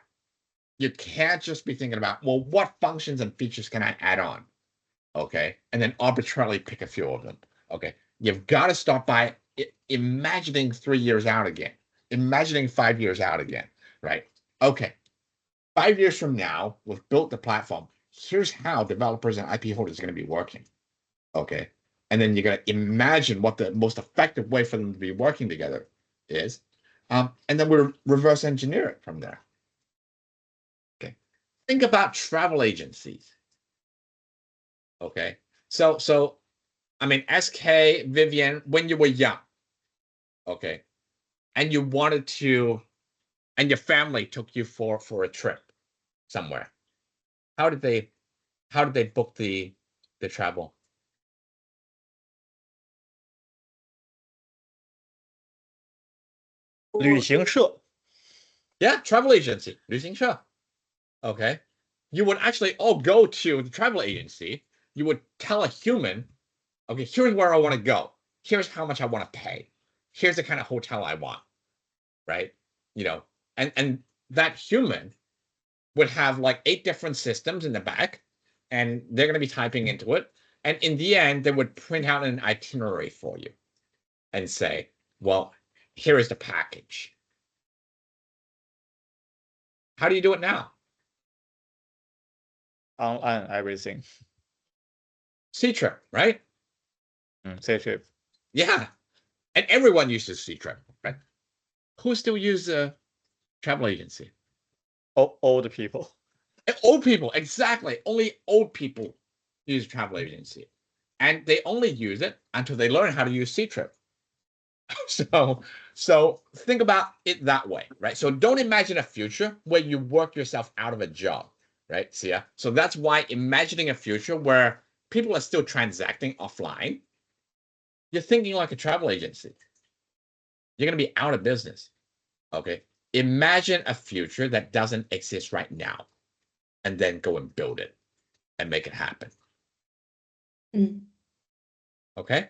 you can't just be thinking about, well, what functions and features can I add on? Okay. And then arbitrarily pick a few of them. Okay. You've got to start by imagining 3 years out again, imagining 5 years out again, right? Okay. 5 years from now, we've built the platform. Here's how developers and IP holders are going to be working. Okay. And then you're going to imagine what the most effective way for them to be working together is. And then we'll reverse engineer it from there. Okay. Think about travel agencies. Okay. So I mean, SK, Vivian, when you were young, okay, and you wanted to, and your family took you for a trip somewhere. How did they book the travel?旅行社. Yeah, travel agency, 旅行社. Okay. You would actually all go to the travel agency. You would tell a human, okay, here's where I want to go. Here's how much I want to pay. Here's the kind of hotel I want. Right? And that human would have like 8 different systems in the back and they're going to be typing into it. And in the end, they would print out an itinerary for you and say, well, here is the package. How do you do it now? Online everything. C-Trip, right? C-Trip. Yeah. And everyone uses C-Trip, right? Who still use a travel agency? Old people. And old people, exactly. Only old people use travel agency. And they only use it until they learn how to use C-Trip. So think about it that way, right? So don't imagine a future where you work yourself out of a job, right? See ya? So that's why imagining a future where people are still transacting offline, you're thinking like a travel agency. You're going to be out of business. Okay. Imagine a future that doesn't exist right now, and then go and build it and make it happen. Okay.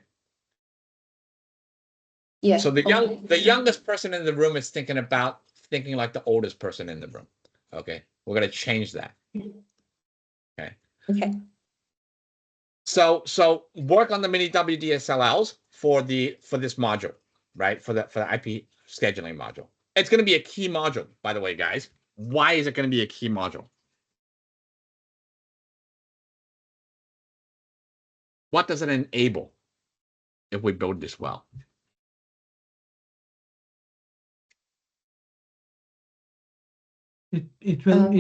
Yeah. So the youngest person in the room is thinking like the oldest person in the room. Okay. We're going to change that. Okay. Okay. So work on the mini WDSLLs for this module, right? For the IP scheduling module. It's going to be a key module, by the way, guys. Why is it going to be a key module? What does it enable if we build this well? It will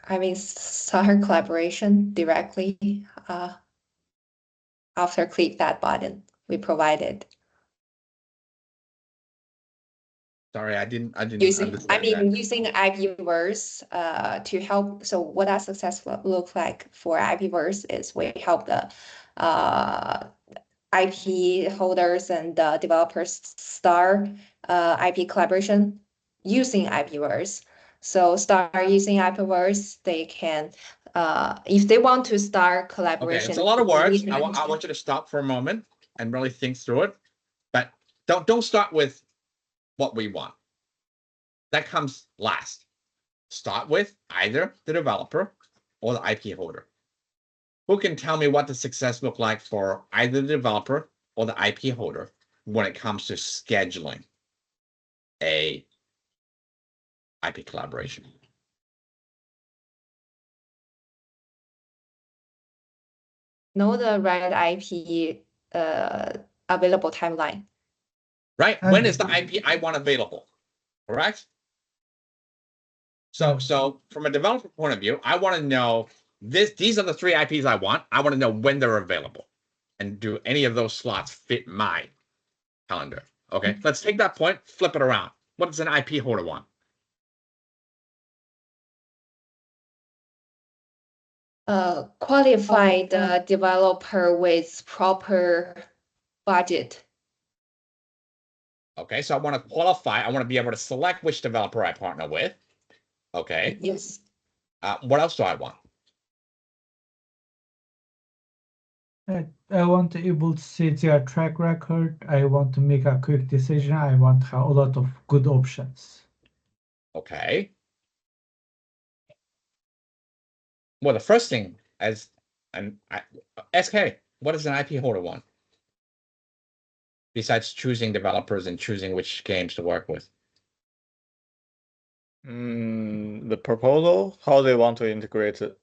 I mean, start collaboration directly after click that button we provided. Sorry, I didn't Using IPverse to help. So what that success look like for IPverse is we help the IP holders and the developers start IP collaboration using IPverse. So start using IPverse, they can, if they want to start collaboration. Okay, it's a lot of words. I want you to stop for a moment and really think through it. But don't start with what we want. That comes last. Start with either the developer or the IP holder. Who can tell me what the success look like for either the developer or the IP holder when it comes to scheduling a IP collaboration? Know the right IP available timeline. Right? When is the IP I want available? Correct? So from a developer point of view, I want to know these are the 3 IPs I want. I want to know when they're available. And do any of those slots fit my calendar? Okay, let's take that point, flip it around. What does an IP holder want? Qualify the developer with proper budget. Okay, so I want to qualify. I want to be able to select which developer I partner with. Okay. Yes. What else do I want? I want to be able to see their track record. I want to make a quick decision. I want to have a lot of good options. Okay. Well, the first thing SK, what does an IP holder want? Besides choosing developers and choosing which games to work with. The proposal, how they want to integrate it,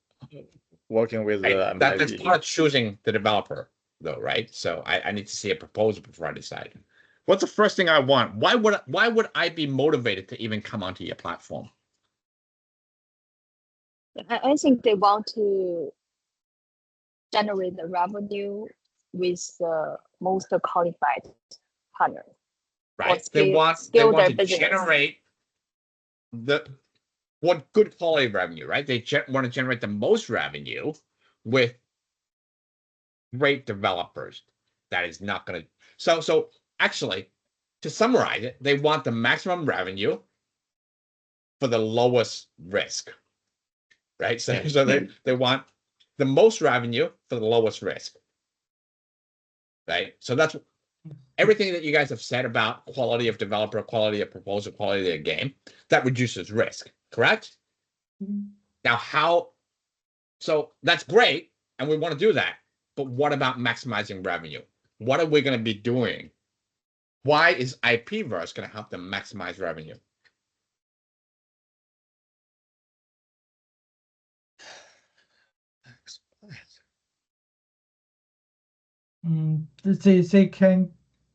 working with Right. the That's MIP. part of choosing the developer, though, right? So I need to see a proposal before I decide. What's the first thing I want? Why would I be motivated to even come onto your platform? I think they want to generate the revenue with the most qualified partner. Right. Scale, they want their to business. generate what good quality revenue, right? They want to generate the most revenue with great developers. That is not going to. So actually, to summarize it, they want the maximum revenue for the lowest risk, right? So they want the most revenue for the lowest risk, right? So that's everything that you guys have said about quality of developer, quality of proposal, quality of game, that reduces risk, correct? Mhm. Now, how So that's great, and we want to do that. But what about maximizing revenue? What are we going to be doing? Why is IPverse going to help them maximize revenue? They can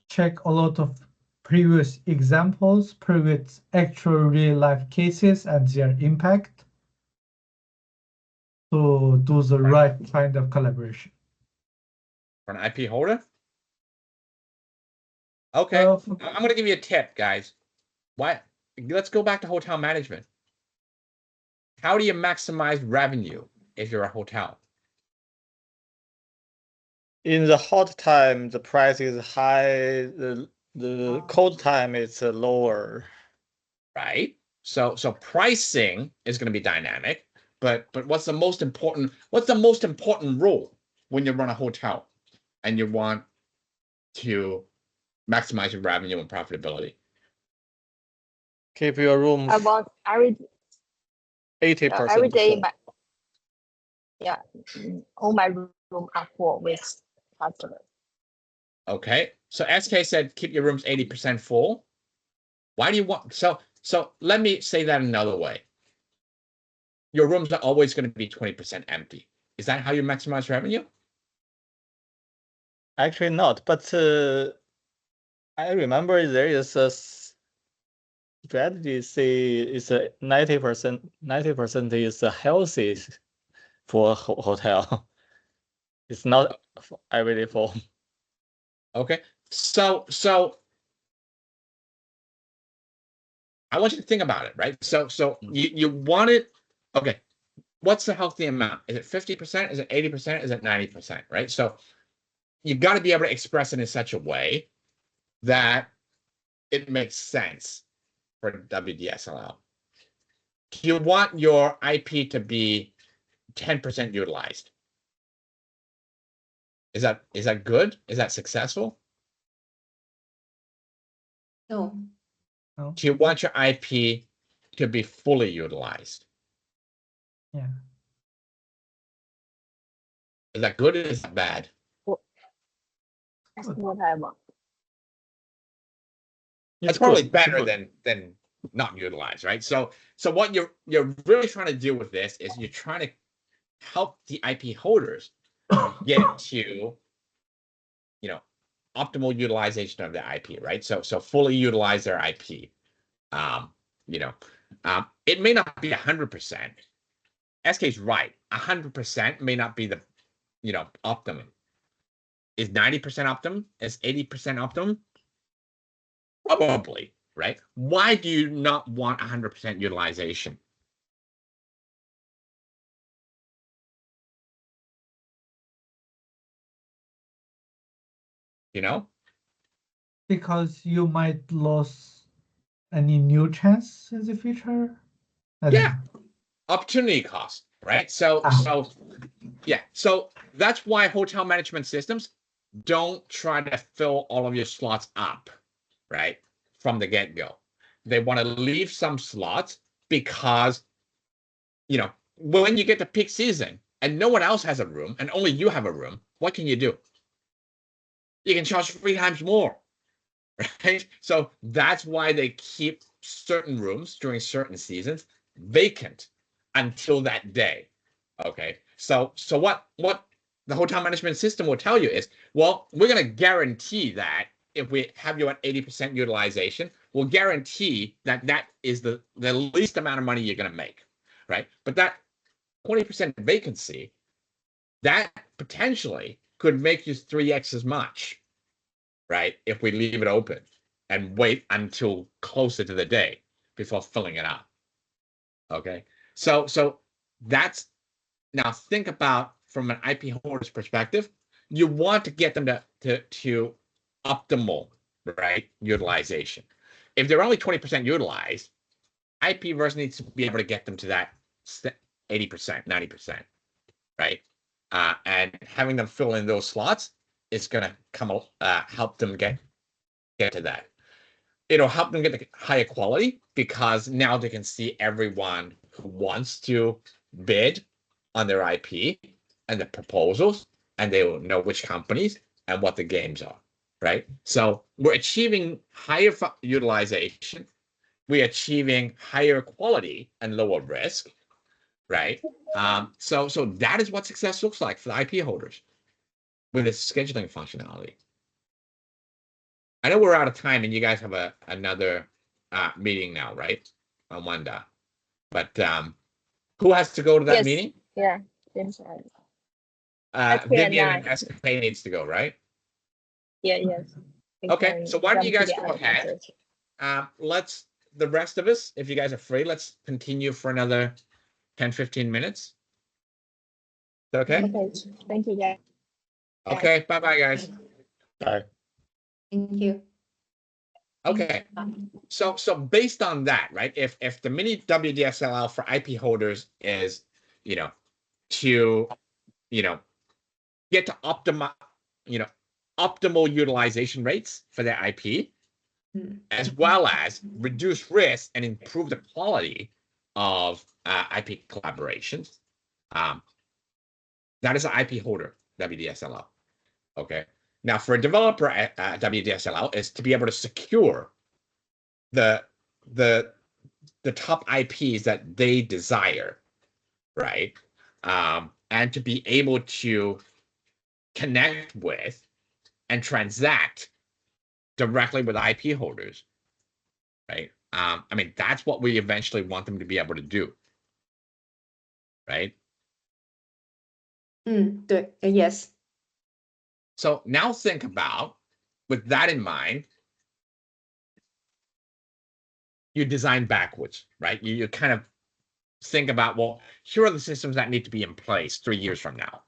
check a lot of previous examples, previous actual real life cases and their impact to do the right kind of collaboration. For an IP holder? Okay, Uh, I'm going to give you a tip, guys. Why? Let's go back to hotel management. How do you maximize revenue if you're a hotel? In the hot time, the price is high. The cold time is lower. Right? So pricing is going to be dynamic, but what's the most important rule when you run a hotel and you want to maximize your revenue and profitability? Keep your room I want every 80% every day full. all my room are full with customers. Okay. So SK said keep your rooms 80% full. Why do you want so let me say that another way. Your rooms are always going to be 20% empty. Is that how you maximize revenue? Actually not, but I remember there is a strategy say it's a 90% is healthy for a hotel. It's not every full. Okay. So I want you to think about it, right? So you want it. Okay. What's the healthy amount? Is it 50%? Is it 80%? Is it 90%? Right? So you've got to be able to express it in such a way that it makes sense for WDSLL. Do you want your IP to be 10% utilized? Is that good? Is that successful? No. Do you want your IP to be fully utilized? Yeah. Is that good or is that bad? That's what I want. It's probably better than not utilized, right? So what you're really trying to do with this is you're trying to help the IP holders get to, optimal utilization of the IP, right? So fully utilize their IP. It may not be 100%. SK's right. 100% may not be the, optimum. Is 90% optimum? Is 80% optimum? Probably, right? Why do you not want 100% utilization? Because you might lose any new chance in the future. Yeah, opportunity cost, right? So that's why hotel management systems don't try to fill all of your slots up, right, from the get-go. They want to leave some slots because, when you get to peak season and no one else has a room and only you have a room, what can you do? You can charge 3 times more, right? So that's why they keep certain rooms during certain seasons vacant until that day. Okay. So what the hotel management system will tell you is, well, we're going to guarantee that if we have you at 80% utilization, we'll guarantee that that is the least amount of money you're going to make, right? But that 20% vacancy, that potentially could make you 3x as much, right? If we leave it open and wait until closer to the day before filling it up. Okay. So that's, now think about from an IP holder's perspective, you want to get them to optimal, right, utilization. If they're only 20% utilized, IPverse needs to be able to get them to that 80%, 90%, right? And having them fill in those slots is going to help them get to that. It'll help them get the higher quality because now they can see everyone who wants to bid on their IP and the proposals, and they will know which companies and what the games are, right? So we're achieving higher utilization, we're achieving higher quality and lower risk, right? So that is what success looks like for the IP holders with its scheduling functionality. I know we're out of time and you guys have another meeting now, right? On Wanda. But who has to go to that Yes. meeting? Yeah. Vivian and SK needs to go, right? Yeah, yes. Okay, so why don't you guys go Together. ahead? Let's, the rest of us, if you guys are free, let's continue for another 10, 15 minutes. Is that okay? Okay, thank you, guys. Okay, bye-bye, guys. Bye. Thank you. Okay, so based on that, right? If the mini WDSLL for IP holders is, to, get to optimal utilization rates for their IP, as well as reduce risk and improve the quality of IP collaborations. That is an IP holder WDSLL. Okay. Now, for a developer, WDSLL is to be able to secure the top IPs that they desire, right? And to be able to connect with and transact directly with IP holders, right? I mean, that's what we eventually want them to be able to do, right? Yes. So now think about, with that in mind, you design backwards, right? You kind of think about, well, here are the systems that need to be in place 3 years from now.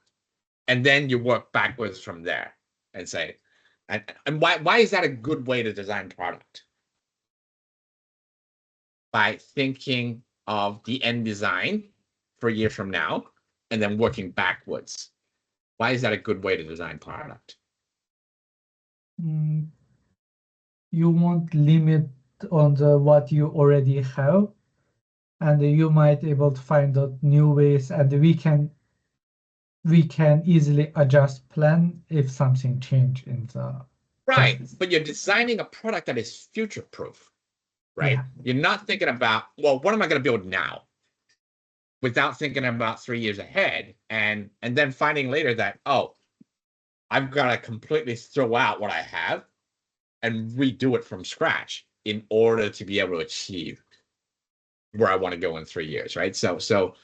And then you work backwards from there and say, and why is that a good way to design product? By thinking of the end design 3 years from now and then working backwards. Why is that a good way to design product? You won't limit on what you already have, and you might able to find out new ways, and we can easily adjust plan if something change in the right process. But you're designing a product that is future proof, right? Yeah. You're not thinking about, well, what am I going to build now, without thinking about 3 years ahead, and then finding later that, oh, I've got to completely throw out what I have and redo it from scratch in order to be able to achieve where I want to go in 3 years, right? So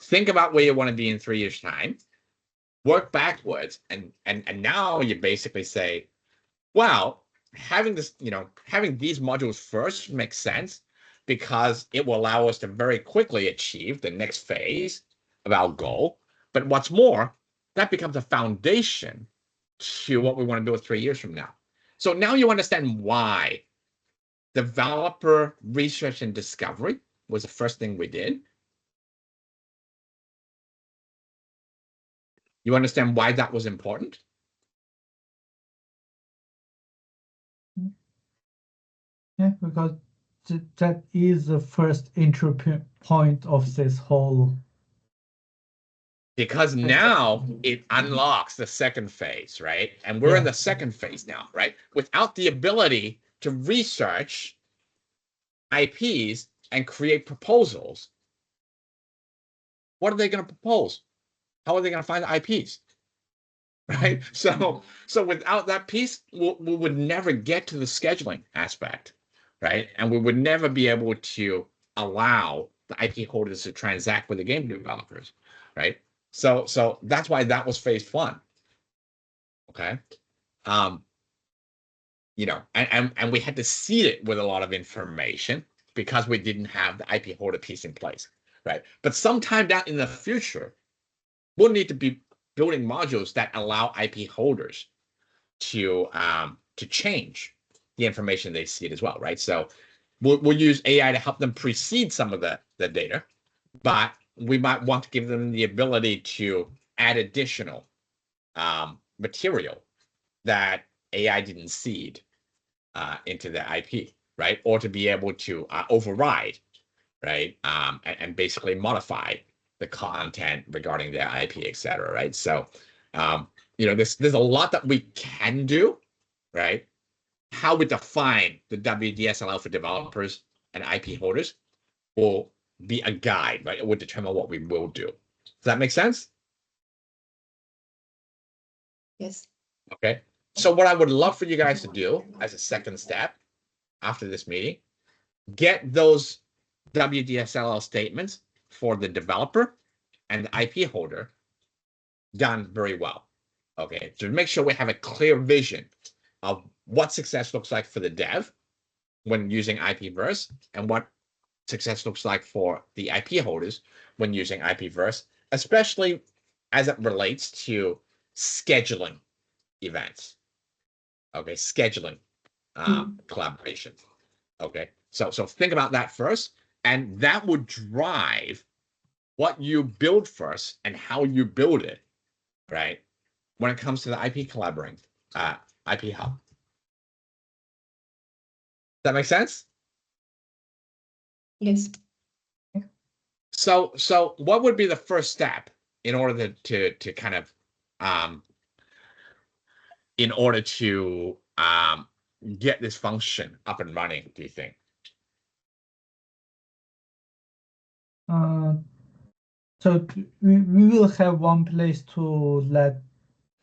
think about where you want to be in 3 years' time, work backwards, and now you basically say, well, having this, having these modules first makes sense because it will allow us to very quickly achieve the next phase of our goal. But what's more, that becomes a foundation to what we want to do 3 years from now. So now you understand why developer research and discovery was the first thing we did. You understand why that was important? Yeah, because that is the first entry point of this whole. Because now it unlocks the second phase, right? And we're in the second phase now, right? Without the ability to research IPs and create proposals, what are they going to propose? How are they going to find the IPs? Right? So without that piece, we would never get to the scheduling aspect, right? And we would never be able to allow the IP holders to transact with the game developers, right? So that's why that was phase one. Okay. And we had to seed it with a lot of information because we didn't have the IP holder piece in place, right? But sometime down in the future, we'll need to be building modules that allow IP holders to change the information they seed as well, right? So we'll use AI to help them precede some of the data, but we might want to give them the ability to add additional material that AI didn't seed into the IP, right? Or to be able to override, right? And basically modify the content regarding their IP, etc. Right? So, there's a lot that we can do, right? How we define the WDSLL for developers and IP holders will be a guide, right? It will determine what we will do. Does that make sense? Yes. Okay. So what I would love for you guys to do as a second step after this meeting, get those WDSLL statements for the developer and the IP holder done very well. Okay. To make sure we have a clear vision of what success looks like for the dev when using IPverse and what success looks like for the IP holders when using IPverse, especially as it relates to scheduling events. Okay, scheduling collaboration. Okay, so think about that first, and that would drive what you build first and how you build it, right? When it comes to the IP collaborating, IP hub. That make sense? Yes. So what would be the first step in order to kind of in order to get this function up and running, do you think? So we will have one place to let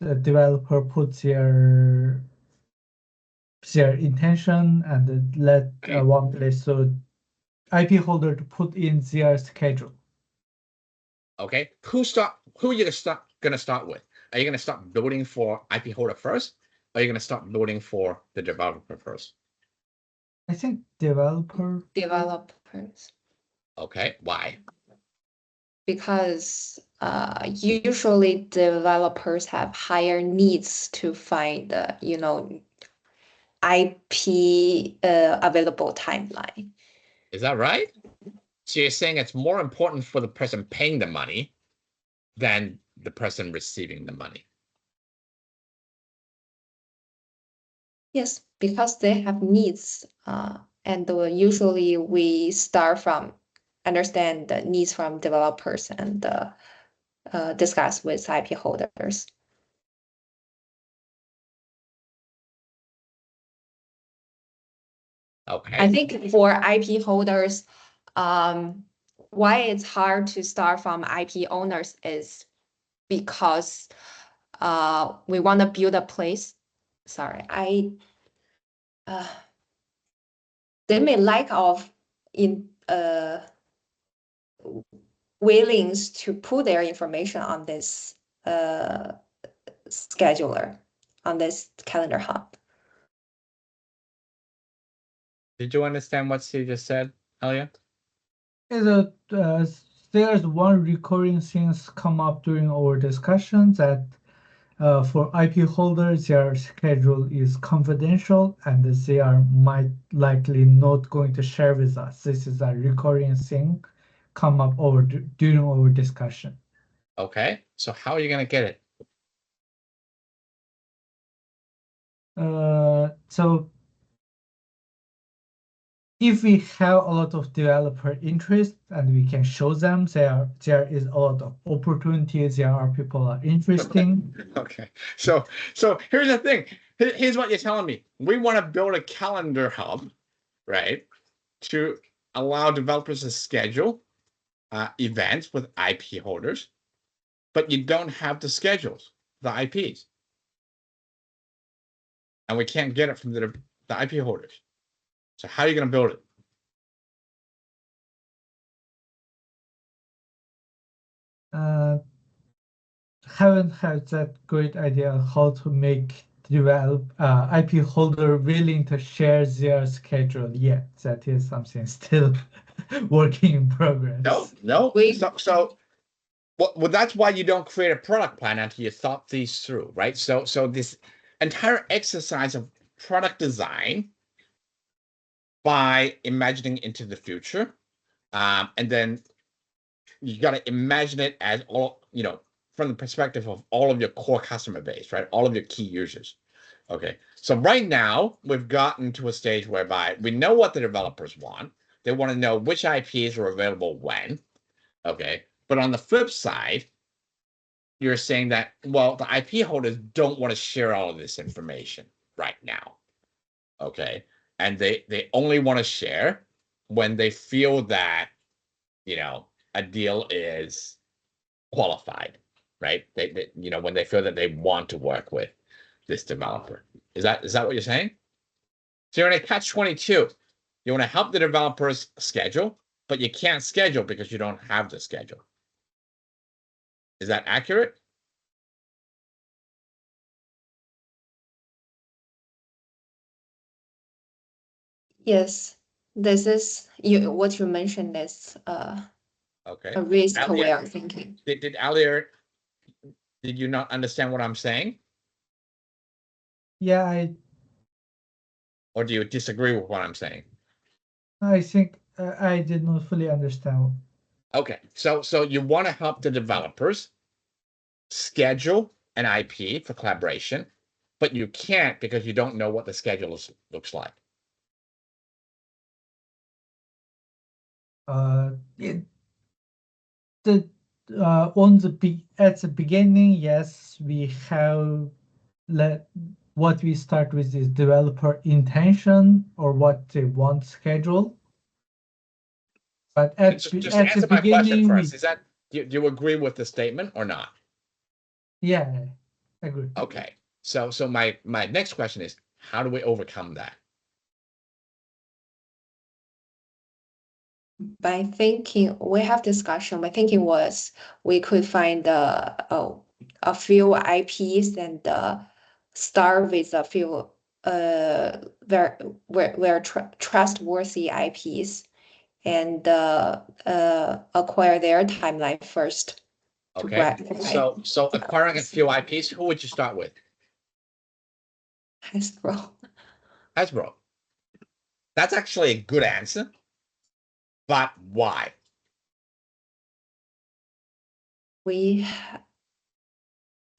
the developer put their intention, and let one place so IP holder to put in their schedule. Okay, who are you gonna start with? Are you gonna start building for IP holder first? Or are you gonna start building for the developer first? I think developers. Okay, why? Because usually developers have higher needs to find IP available timeline. Is that right? So you're saying it's more important for the person paying the money than the person receiving the money? Yes, because they have needs, and usually we start from understand the needs from developers and discuss with IP holders. Okay. I think for IP holders, why it's hard to start from IP owners is because we want to build a place. Sorry, they may lack of in willings to put their information on this scheduler, on this calendar hub. Did you understand what Steve just said, Elliot? There's one recurring things come up during our discussion that for IP holders, their schedule is confidential and they are might likely not going to share with us. This is a recurring thing come up during our discussion. Okay, so how are you going to get it? So if we have a lot of developer interest and we can show them there is a lot of opportunities, there are people are interesting. Okay, so here's the thing. Here's what you're telling me. We want to build a calendar hub, right, to allow developers to schedule events with IP holders, but you don't have the schedules, the IPs. And we can't get it from the IP holders. So how are you going to build it? Haven't had that great idea how to make IP holder willing to share their schedule yet. That is something still working in progress. No. Well, that's why you don't create a product plan until you thought these through, right? So this entire exercise of product design by imagining into the future, and then you got to imagine it as all, from the perspective of all of your core customer base, right? All of your key users. Okay, so right now we've gotten to a stage whereby we know what the developers want. They want to know which IPs are available when. Okay, But on the flip side, you're saying that, well, the IP holders don't want to share all of this information right now. Okay. And they only want to share when they feel that, you know, a deal is qualified, right? They you know, when they feel that they want to work with this developer. Is that what you're saying? So you're in a catch-22. You want to help the developers schedule, but you can't schedule because you don't have the schedule. Is that accurate? Yes, this is what you mentioned is Okay. a risk Elliot, we are thinking. Did Elliot, did you not understand what I'm saying? Yeah, Or do you disagree with what I'm saying? I think I did not fully understand. Okay, so you want to help the developers schedule an IP for collaboration, but you can't because you don't know what the schedule looks like. At the beginning, yes, we have what we start with is developer intention or what they want schedule. But Just answer my question first. Is that, do you agree with the statement or not? Yeah, I agree. Okay, so my next question is, how do we overcome that? By thinking, we have discussion. My thinking was we could find a few IPs and start with a few very trustworthy IPs and acquire their timeline first. Okay, so acquiring a few IPs, who would you start with? Hasbro. Hasbro. That's actually a good answer, but why?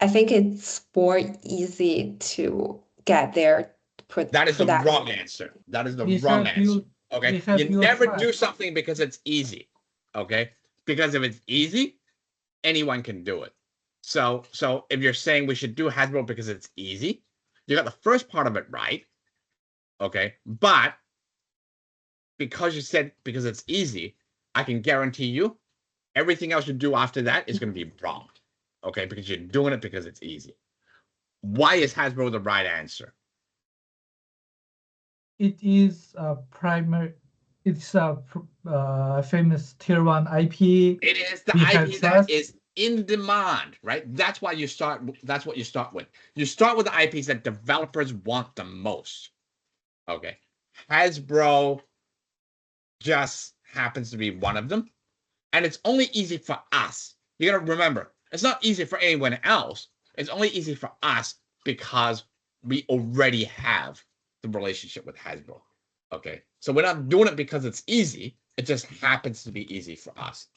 I think it's more easy to get their That is the wrong answer. That is the wrong answer. Okay, you never do something because it's easy. Okay, because if it's easy, anyone can do it. So if you're saying we should do Hasbro because it's easy, you got the first part of it right. Okay, but because you said because it's easy, I can guarantee you everything else you do after that is going to be wrong. Okay, because you're doing it because it's easy. Why is Hasbro the right answer? It is a primary. It's a famous tier 1 IP. It is the IP that is in demand, right? That's why you start. That's what you start with. You start with the IPs that developers want the most. Okay, Hasbro just happens to be one of them, and it's only easy for us. You got to remember, it's not easy for anyone else. It's only easy for us because we already have the relationship with Hasbro. Okay, so we're not doing it because it's easy. It just happens to be easy for us.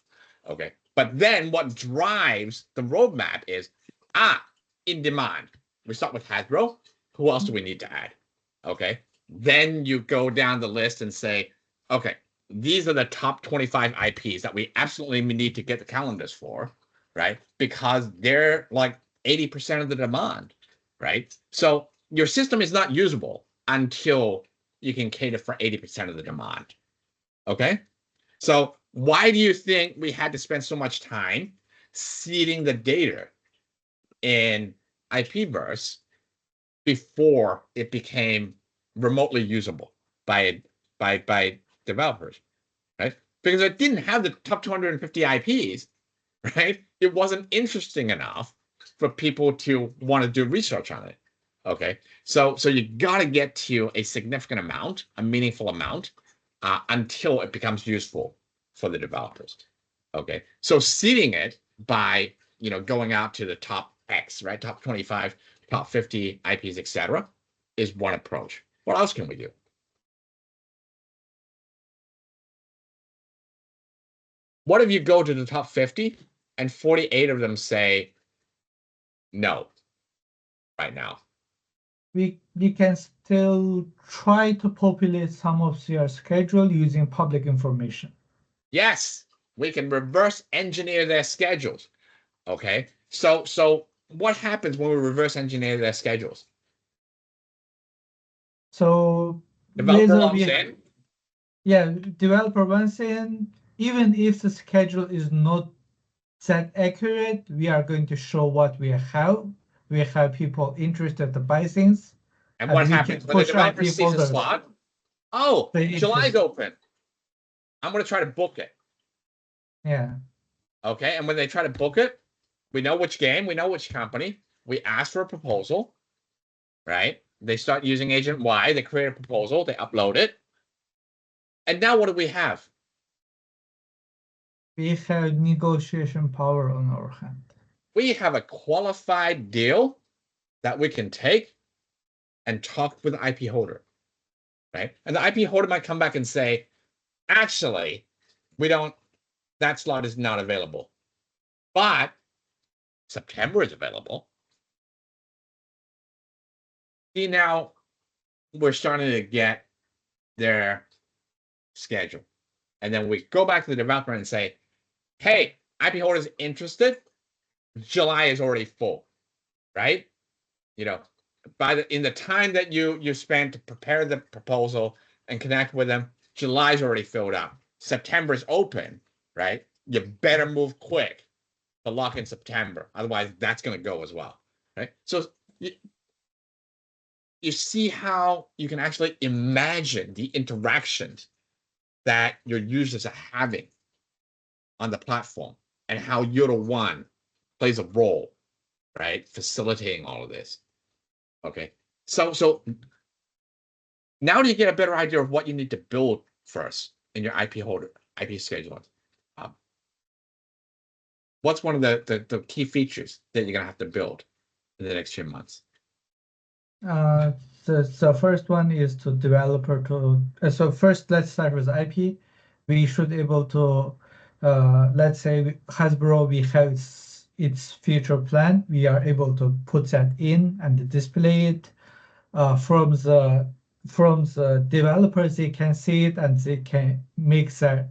Okay, but then what drives the roadmap is in demand. We start with Hasbro. Who else do we need to add? Okay, then you go down the list and say, okay, these are the top 25 IPs that we absolutely need to get the calendars for, right? Because they're like 80% of the demand, right? So your system is not usable until you can cater for 80% of the demand. Okay, so why do you think we had to spend so much time seeding the data in IPverse before it became remotely usable by developers, right? Because it didn't have the top 250 IPs, right? It wasn't interesting enough for people to want to do research on it. Okay, so you got to get to a significant amount, a meaningful amount, until it becomes useful for the developers. Okay, so seeding it by going out to the top X, right? Top 25, top 50 IPs, etc., is one approach. What else can we do? What if you go to the top 50 and 48 of them say no right now? We can still try to populate some of your schedule using public information. Yes, we can reverse engineer their schedules. Okay, so what happens when we reverse engineer their schedules? So Developer laser logs in. yeah, developer wants in, even if the schedule is not that accurate, we are going to show what we have. We have people interested to buy things. And And what we happens can when the push developer IP sees a holders. slot? Oh, They July's interest- open. I'm going to try to book it. Yeah. Okay, and when they try to book it, we know which game, we know which company. We ask for a proposal, right? They start using Agent Y. They create a proposal. They upload it. And now what do we have? We have negotiation power on our hand. We have a qualified deal that we can take and talk with the IP holder, right? And the IP holder might come back and say, actually, that slot is not available. But September is available. See, now we're starting to get their schedule. And then we go back to the developer and say, hey, IP holder is interested. July is already full, right? You know, in the time that you spent to prepare the proposal and connect with them, July's already filled up. September's open, right? You better move quick to lock in September. Otherwise, that's going to go as well, right? So you see how you can actually imagine the interactions that your users are having on the platform and how Yoda One plays a role, right? Facilitating all of this. Okay. So now do you get a better idea of what you need to build first in your IP holder, IP scheduler? What's one of the key features that you're going to have to build in the next few months? The first one is to developer to, so first let's start with IP. We should able to, let's say Hasbro, we have its future plan. We are able to put that in and display it. From the developers, they can see it and they can make their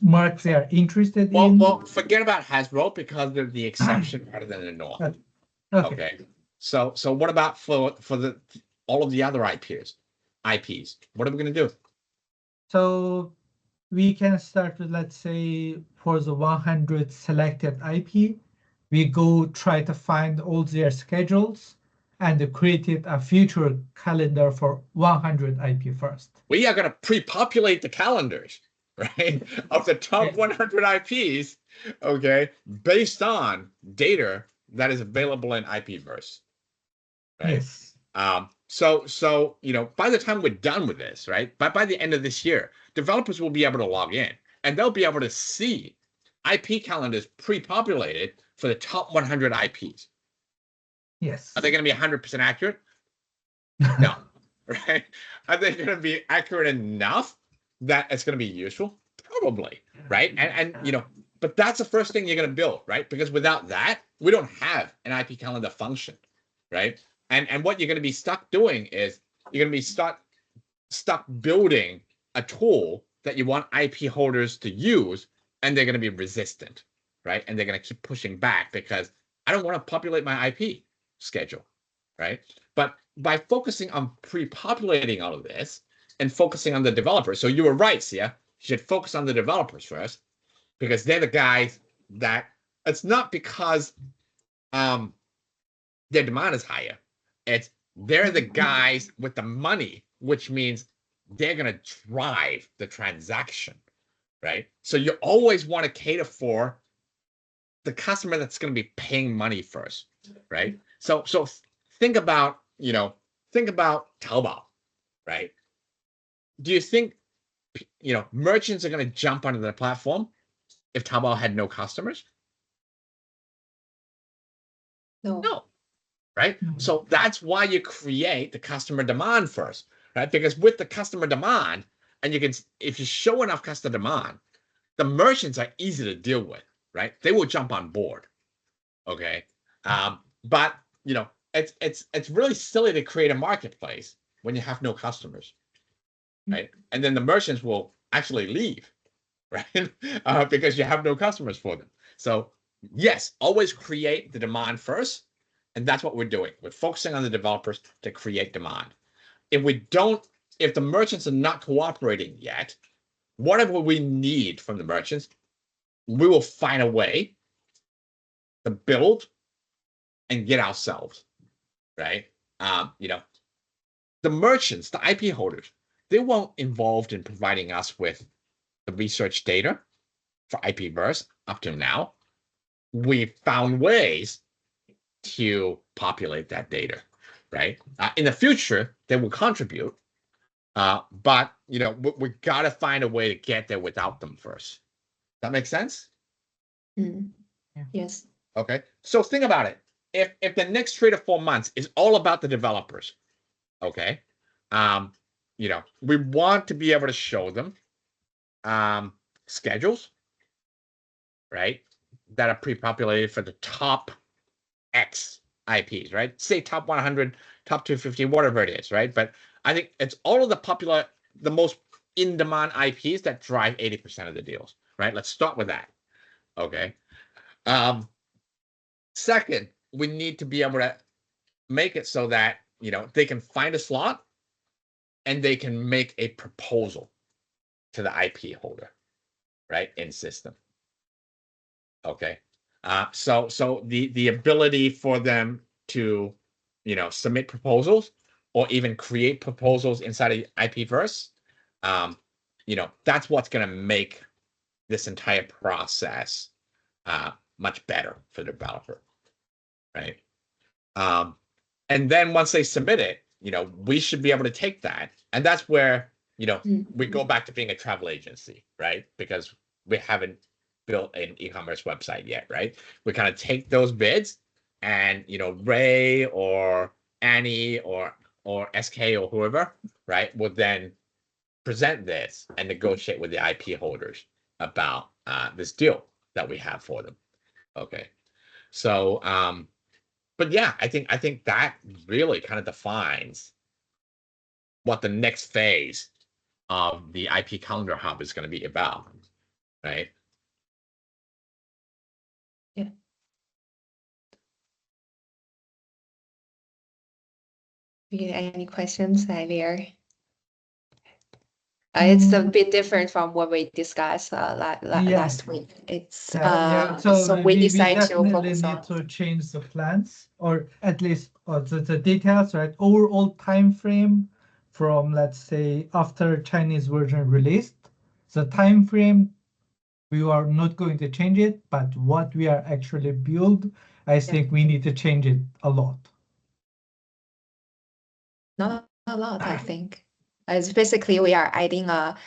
mark they are interested in. Well, forget about Hasbro because they're the exception rather than the norm. Okay. So what about for all of the other IPs? What are we going to do? So we can start with, let's say, for the 100 selected IP, we go try to find all their schedules and created a future calendar for 100 IP first. We are going to pre-populate the calendars, right, of the top 100 IPs, okay, based on data that is available in IPverse. Right? Yes. So by the time we're done with this, right, by the end of this year, developers will be able to log in and they'll be able to see IP calendars pre-populated for the top 100 IPs. Yes. Are they going to be 100% accurate? No. Right? Are they going to be accurate enough that it's going to be useful? Probably. Right? And but that's the first thing you're going to build, right? Because without that, we don't have an IP calendar function, right? And what you're going to be stuck doing is you're going to be stuck building a tool that you want IP holders to use, and they're going to be resistant, right? And they're going to keep pushing back because I don't want to populate my IP schedule, right? But by focusing on pre-populating all of this and focusing on the developers, so you were right, Sia, you should focus on the developers first because they're the guys that it's not because their demand is higher. They're the guys with the money, which means they're going to drive the transaction, right? So you always want to cater for the customer that's going to be paying money first, right? So think about Taobao, right? Do you think merchants are going to jump onto the platform if Taobao had no customers? No. Right? So that's why you create the customer demand first, right? Because with the customer demand, and if you show enough customer demand, the merchants are easy to deal with, right? They will jump on board. Okay. But it's really silly to create a marketplace when you have no customers, right? And then the merchants will actually leave, right? Because you have no customers for them. So yes, always create the demand first. And that's what we're doing. We're focusing on the developers to create demand. If the merchants are not cooperating yet, whatever we need from the merchants, we will find a way to build and get ourselves, right? The merchants, the IP holders, they weren't involved in providing us with the research data for IPverse up to now. We found ways to populate that data, right? In the future, they will contribute, but we got to find a way to get there without them first. That makes sense? Mm. Yeah. Yes. Okay, so think about it. If the next 3 to 4 months is all about the developers, okay, we want to be able to show them schedules, right, that are pre-populated for the top X IPs, right? Say top 100, top 250, whatever it is, right? But I think it's all of the most in-demand IPs that drive 80% of the deals, right? Let's start with that, okay? Second, we need to be able to make it so that, they can find a slot and they can make a proposal to the IP holder, right, in system. Okay. So the ability for them to, submit proposals or even create proposals inside of IPverse, that's what's going to make this entire process much better for the developer, right? And then once they submit it, we should be able to take that, and that's where we go back to being a travel agency, right? Because we haven't built an e-commerce website yet, right? We kind of take those bids and Ray or Annie or SK or whoever, right, would then present this and negotiate with the IP holders about this deal that we have for them. Okay, so but yeah, I think that really kind of defines what the next phase of the IP calendar hub is going to be about, right? Yeah. Any questions, Javier? It's a bit different from what we discussed last week. It's so we decided to focus on. Need to change the plans, or at least the details, right? Overall time frame from, let's say, after Chinese version released, the time frame we are not going to change it, but what we are actually build, I think we need to change it a lot. Not a lot, I think. It's basically we are adding a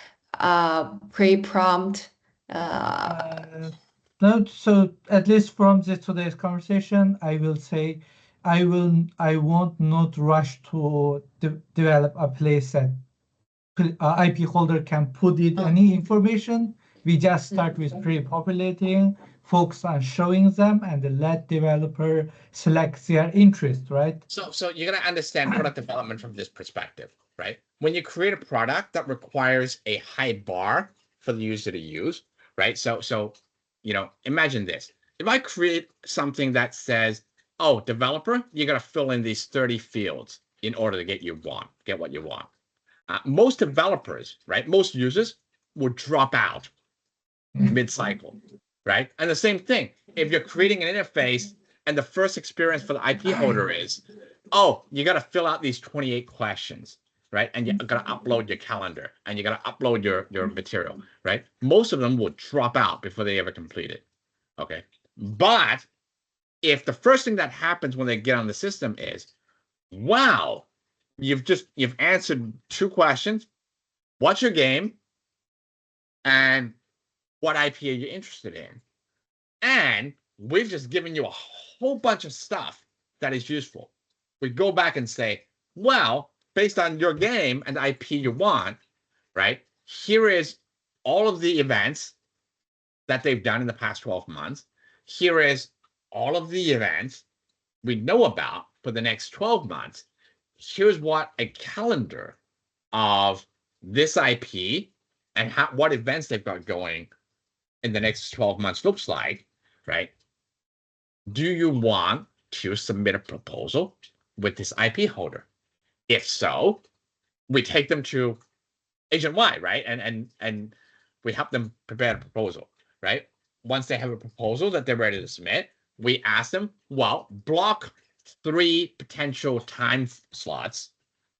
pre-prompt. No, so at least from today's conversation, I will say I won't not rush to develop a place that IP holder can put in any information. We just start with pre-populating, focus on showing them, and let developer select their interest, right? So you're gonna understand product development from this perspective, right? When you create a product that requires a high bar for the user to use, right? So imagine this. If I create something that says, oh, developer, you gotta fill in these 30 fields in order to get what you want. Most developers, right? Most users would drop out mid-cycle, right? And the same thing, if you're creating an interface and the first experience for the IP holder is, oh, you got to fill out these 28 questions, right? And you got to upload your calendar and you got to upload your material, right? Most of them will drop out before they ever complete it, okay? But if the first thing that happens when they get on the system is, wow, you've answered 2 questions, what's your game, and what IP are you interested in? And we've just given you a whole bunch of stuff that is useful. We go back and say, well, based on your game and the IP you want, right? Here is all of the events that they've done in the past 12 months. Here is all of the events we know about for the next 12 months. Here's what a calendar of this IP and what events they've got going in the next 12 months looks like, right? Do you want to submit a proposal with this IP holder? If so, we take them to Agent Y, right? And we help them prepare a proposal, right? Once they have a proposal that they're ready to submit, we ask them, well, block 3 potential time slots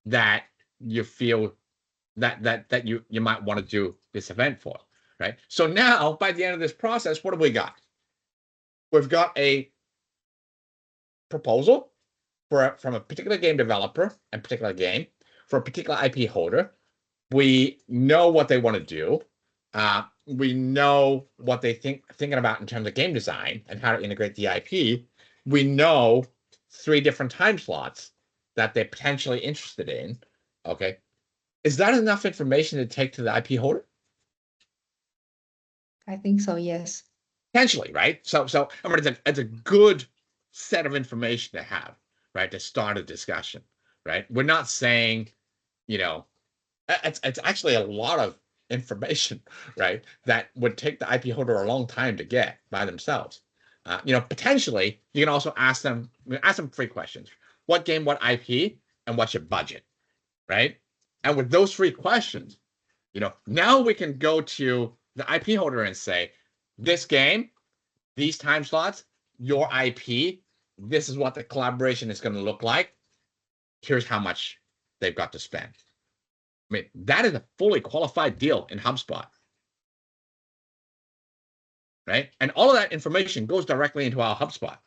that you feel that you might want to do this event for, right? So now, by the end of this process, what have we got? We've got a proposal from a particular game developer and particular game for a particular IP holder. We know what they want to do. We know what they thinking about in terms of game design and how to integrate the IP. We know 3 different time slots that they're potentially interested in. Okay, is that enough information to take to the IP holder? I think so, yes. Potentially, right? So I mean, it's a good set of information to have, right, to start a discussion, right? We're not saying, you know, it's actually a lot of information, right, that would take the IP holder a long time to get by themselves. You know, potentially, you can also ask them 3 questions: what game, what IP, and what's your budget, right? And with those 3 questions, you know, now we can go to the IP holder and say, this game, these time slots, your IP, this is what the collaboration is going to look like. Here's how much they've got to spend. I mean, that is a fully qualified deal in HubSpot, right? And all of that information goes directly into our HubSpot.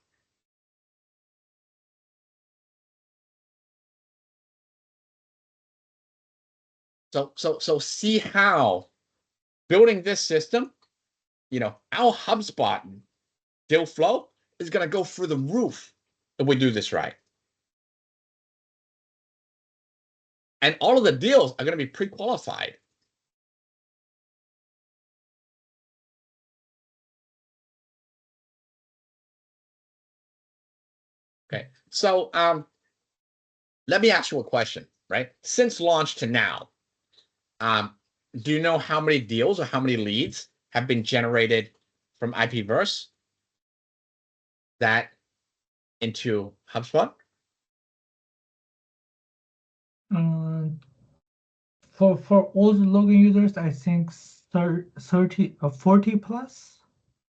So see how building this system, you know, our HubSpot deal flow is going to go through the roof if we do this right. And all of the deals are going to be pre-qualified. Okay, so let me ask you a question, right? Since launch to now, do you know how many deals or how many leads have been generated from IPverse that into HubSpot? For all the login users, I think 30 or 40 plus.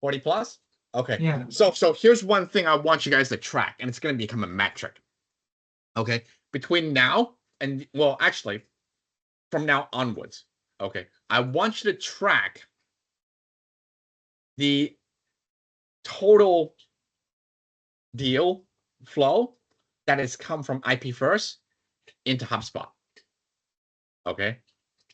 40 plus? Okay. Yeah. So here's one thing I want you guys to track, and it's going to become a metric. Okay. Between now and, well, actually, from now onwards, okay, I want you to track the total deal flow that has come from IPverse into HubSpot. Okay.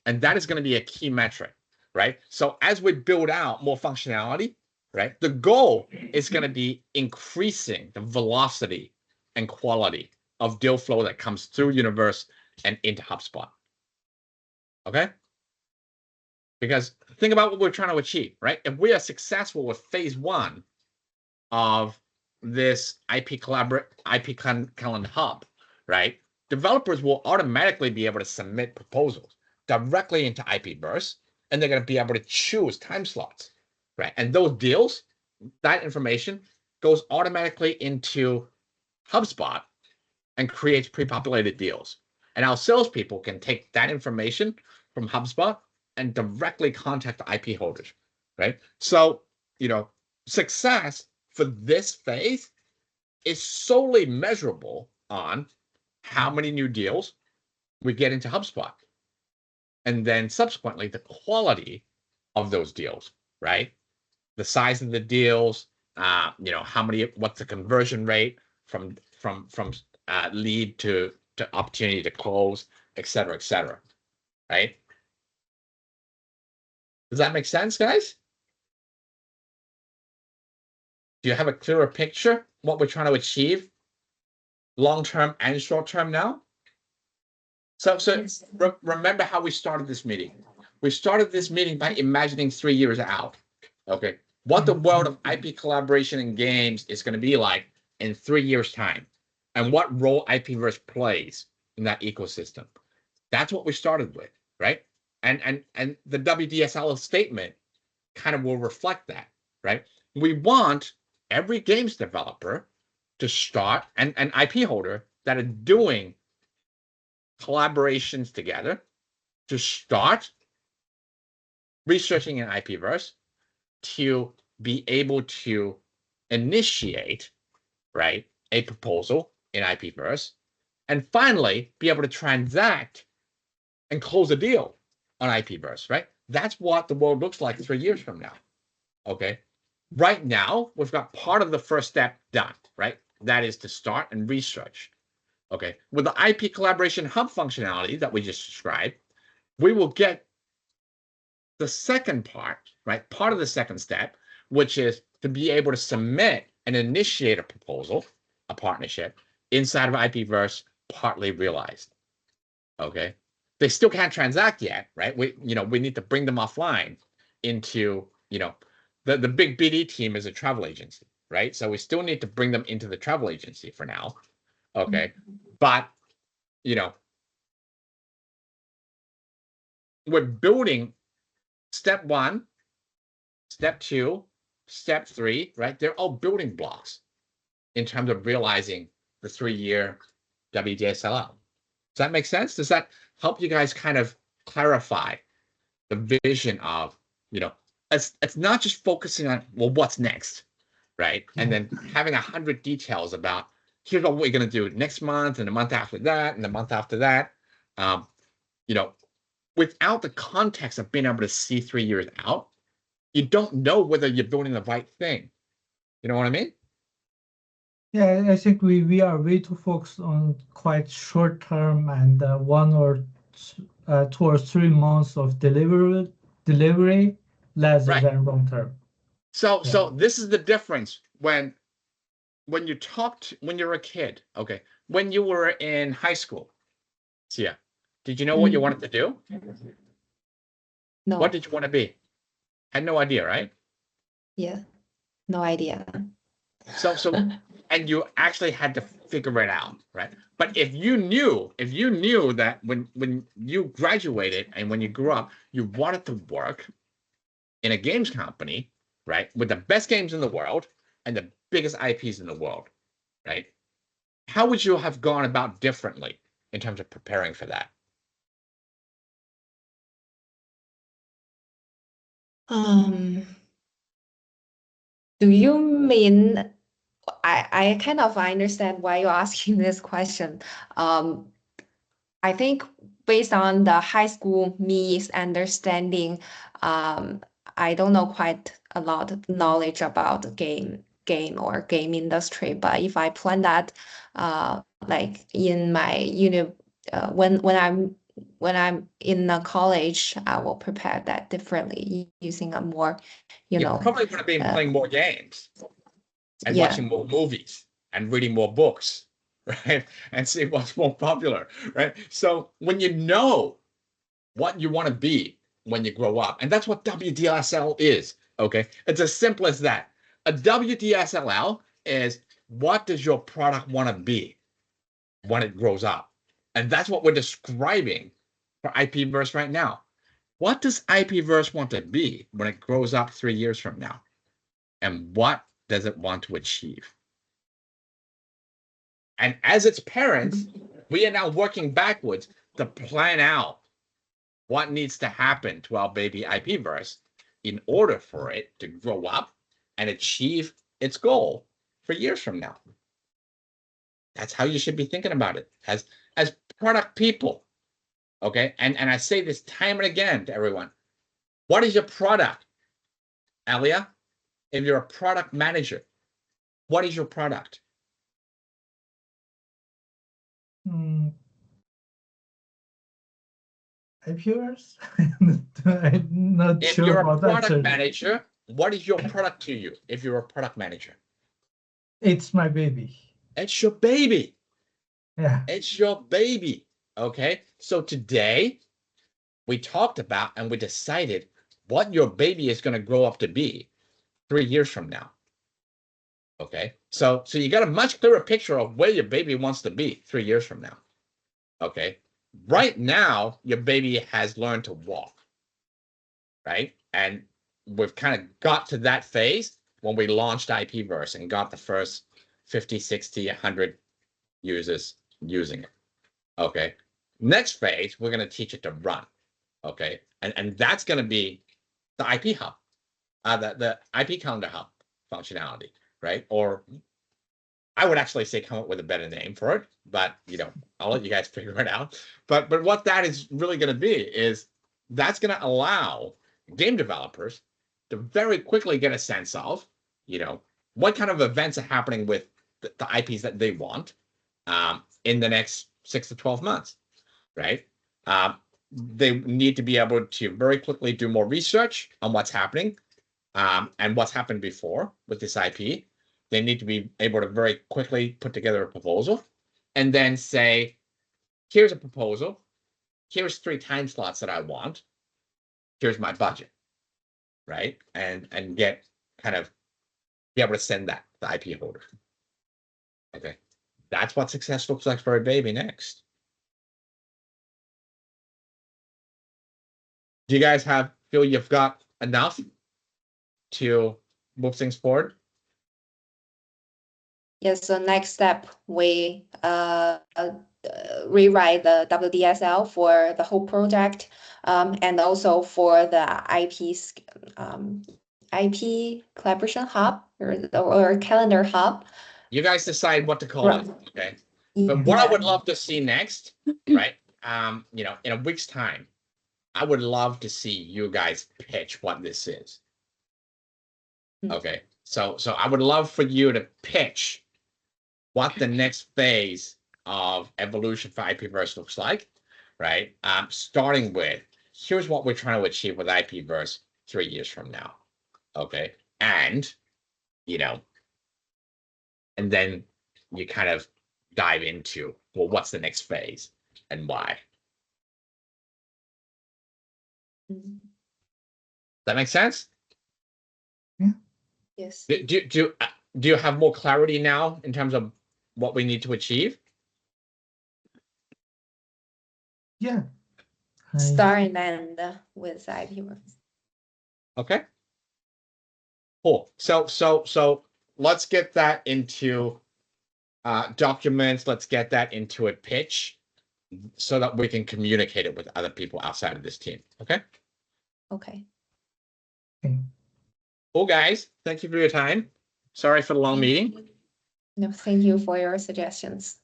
And that is going to be a key metric, right? So as we build out more functionality, right, the goal is going to be increasing the velocity and quality of deal flow that comes through Universe and into HubSpot. Okay? Because think about what we're trying to achieve, right? If we are successful with phase 1 of this IP Calendar Hub, right, developers will automatically be able to submit proposals directly into IPverse, and they're going to be able to choose time slots, right? And those deals, that information goes automatically into HubSpot and creates pre-populated deals. And our salespeople can take that information from HubSpot and directly contact the IP holders, right? So, you know, success for this phase is solely measurable on how many new deals we get into HubSpot. And then subsequently, the quality of those deals, right? The size of the deals, you know, what's the conversion rate from lead to opportunity to close, et cetera, right? Does that make sense, guys? Do you have a clearer picture what we're trying to achieve long-term and short-term now? So remember how we started this meeting. We started this meeting by imagining 3 years out. Okay, what the world of IP collaboration and games is going to be like in 3 years' time, and what role IPverse plays in that ecosystem. That's what we started with, right? And the WDSL statement kind of will reflect that, right? We want every games developer to start and IP holder that are doing collaborations together to start researching in IPverse, to be able to initiate, right, a proposal in IPverse, and finally be able to transact and close a deal on IPverse, right? That's what the world looks like 3 years from now. Okay. Right now, we've got part of the first step done, right? That is to start and research. Okay. With the IP collaboration hub functionality that we just described, we will get the second part, right? Part of the second step, which is to be able to submit and initiate a proposal, a partnership inside of IPverse, partly realized. Okay. They still can't transact yet, right? We need to bring them offline into, the big BD team is a travel agency, right? So we still need to bring them into the travel agency for now. Okay. But, we're building step 1, step 2, step 3, right? They're all building blocks in terms of realizing the 3-year WDSLL. Does that make sense? Does that help you guys kind of clarify the vision of, it's not just focusing on, well, what's next, right? And then having 100 details about, here's what we're going to do next month and the month after that and the month after that. Without the context of being able to see 3 years out, you don't know whether you're building the right thing. You know what I mean? Yeah, I think we are way too focused on quite short term and 1 or 2 or 3 months of delivery rather than long term. So this is the difference when you when you're a kid. Okay, when you were in high school, Sia, did you know what you wanted to do? No. What did you want to be? Had no idea, right? Yeah, no idea. So and you actually had to figure it out, right? But if you knew that when you graduated and when you grew up, you wanted to work in a games company, right, with the best games in the world and the biggest IPs in the world, right? How would you have gone about differently in terms of preparing for that? Do you mean, I kind of understand why you're asking this question. I think based on the high school me's understanding, I don't know quite a lot of knowledge about game or game industry. But if I plan that, like in my when I'm in the college, I will prepare that differently using a more, You probably would have been playing more games and watching more movies and reading more books, right? And see what's more popular, right? So when you know what you want to be when you grow up, and that's what WDSL is, okay? It's as simple as that. A WDSLL is, what does your product want to be when it grows up? And that's what we're describing for IPverse right now. What does IPverse want to be when it grows up 3 years from now? And what does it want to achieve? And as its parents, we are now working backwards to plan out what needs to happen to our baby IPverse in order for it to grow up and achieve its goal for years from now. That's how you should be thinking about it as product people. Okay. And I say this time and again to everyone. What is your product? Alia, if you're a product manager, what is your product? IPverse? I'm not If sure you're about a that. product manager, what is your product to you if you're a product manager? It's my baby. It's your baby. Yeah. It's your baby. Okay. So today we talked about and we decided what your baby is going to grow up to be 3 years from now. Okay. So you got a much clearer picture of where your baby wants to be 3 years from now. Okay. right now, your baby has learned to walk, right? And we've kind of got to that phase when we launched IPverse and got the first 50, 60, 100 users using it. Okay. Next phase, we're going to teach it to run. Okay. And that's going to be the IP hub, the IP calendar hub functionality, right? Or I would actually say come up with a better name for it, but I'll let you guys figure it out. But what that is really going to be is that's going to allow game developers to very quickly get a sense of, what kind of events are happening with the IPs that they want in the next 6 to 12 months, right? They need to be able to very quickly do more research on what's happening and what's happened before with this IP. They need to be able to very quickly put together a proposal and then say, here's a proposal. Here's 3 time slots that I want. Here's my budget, right? And get kind of be able to send that to the IP holder. Okay. That's what success looks like for a baby next. Do you guys feel you've got enough to move things forward? Yes, so next step, we rewrite the WDSL for the whole project, and also for the IP collaboration hub or calendar hub. You guys decide what to call Right. it, okay? But what I Yeah. would love to see next, right? In a week's time, I would love to see you guys pitch what this is. Okay, so I would love for you to pitch what the next phase of evolution for IPverse looks like, right? Starting with, here's what we're trying to achieve with IPverse 3 years from now, okay? And, and then you kind of dive into, well, what's the next phase and why? Mhm. That make sense? Yes. Do you have more clarity now in terms of what we need to achieve? Yeah. Start and end with IPverse. Okay. Cool. So let's get that into documents. Let's get that into a pitch so that we can communicate it with other people outside of this team. Okay. Okay. Okay. Cool, guys. Thank you for your time. Sorry for the long meeting. No, thank you for your suggestions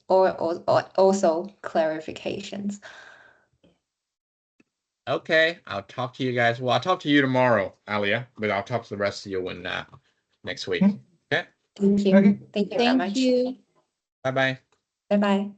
or also clarifications. Okay. I'll talk to you guys. Well, I'll talk to you tomorrow, Alia, but I'll talk to the rest of you when next week. Okay. Thank you. Okay. Thank you very much. Thank you. Bye-bye. Bye-bye.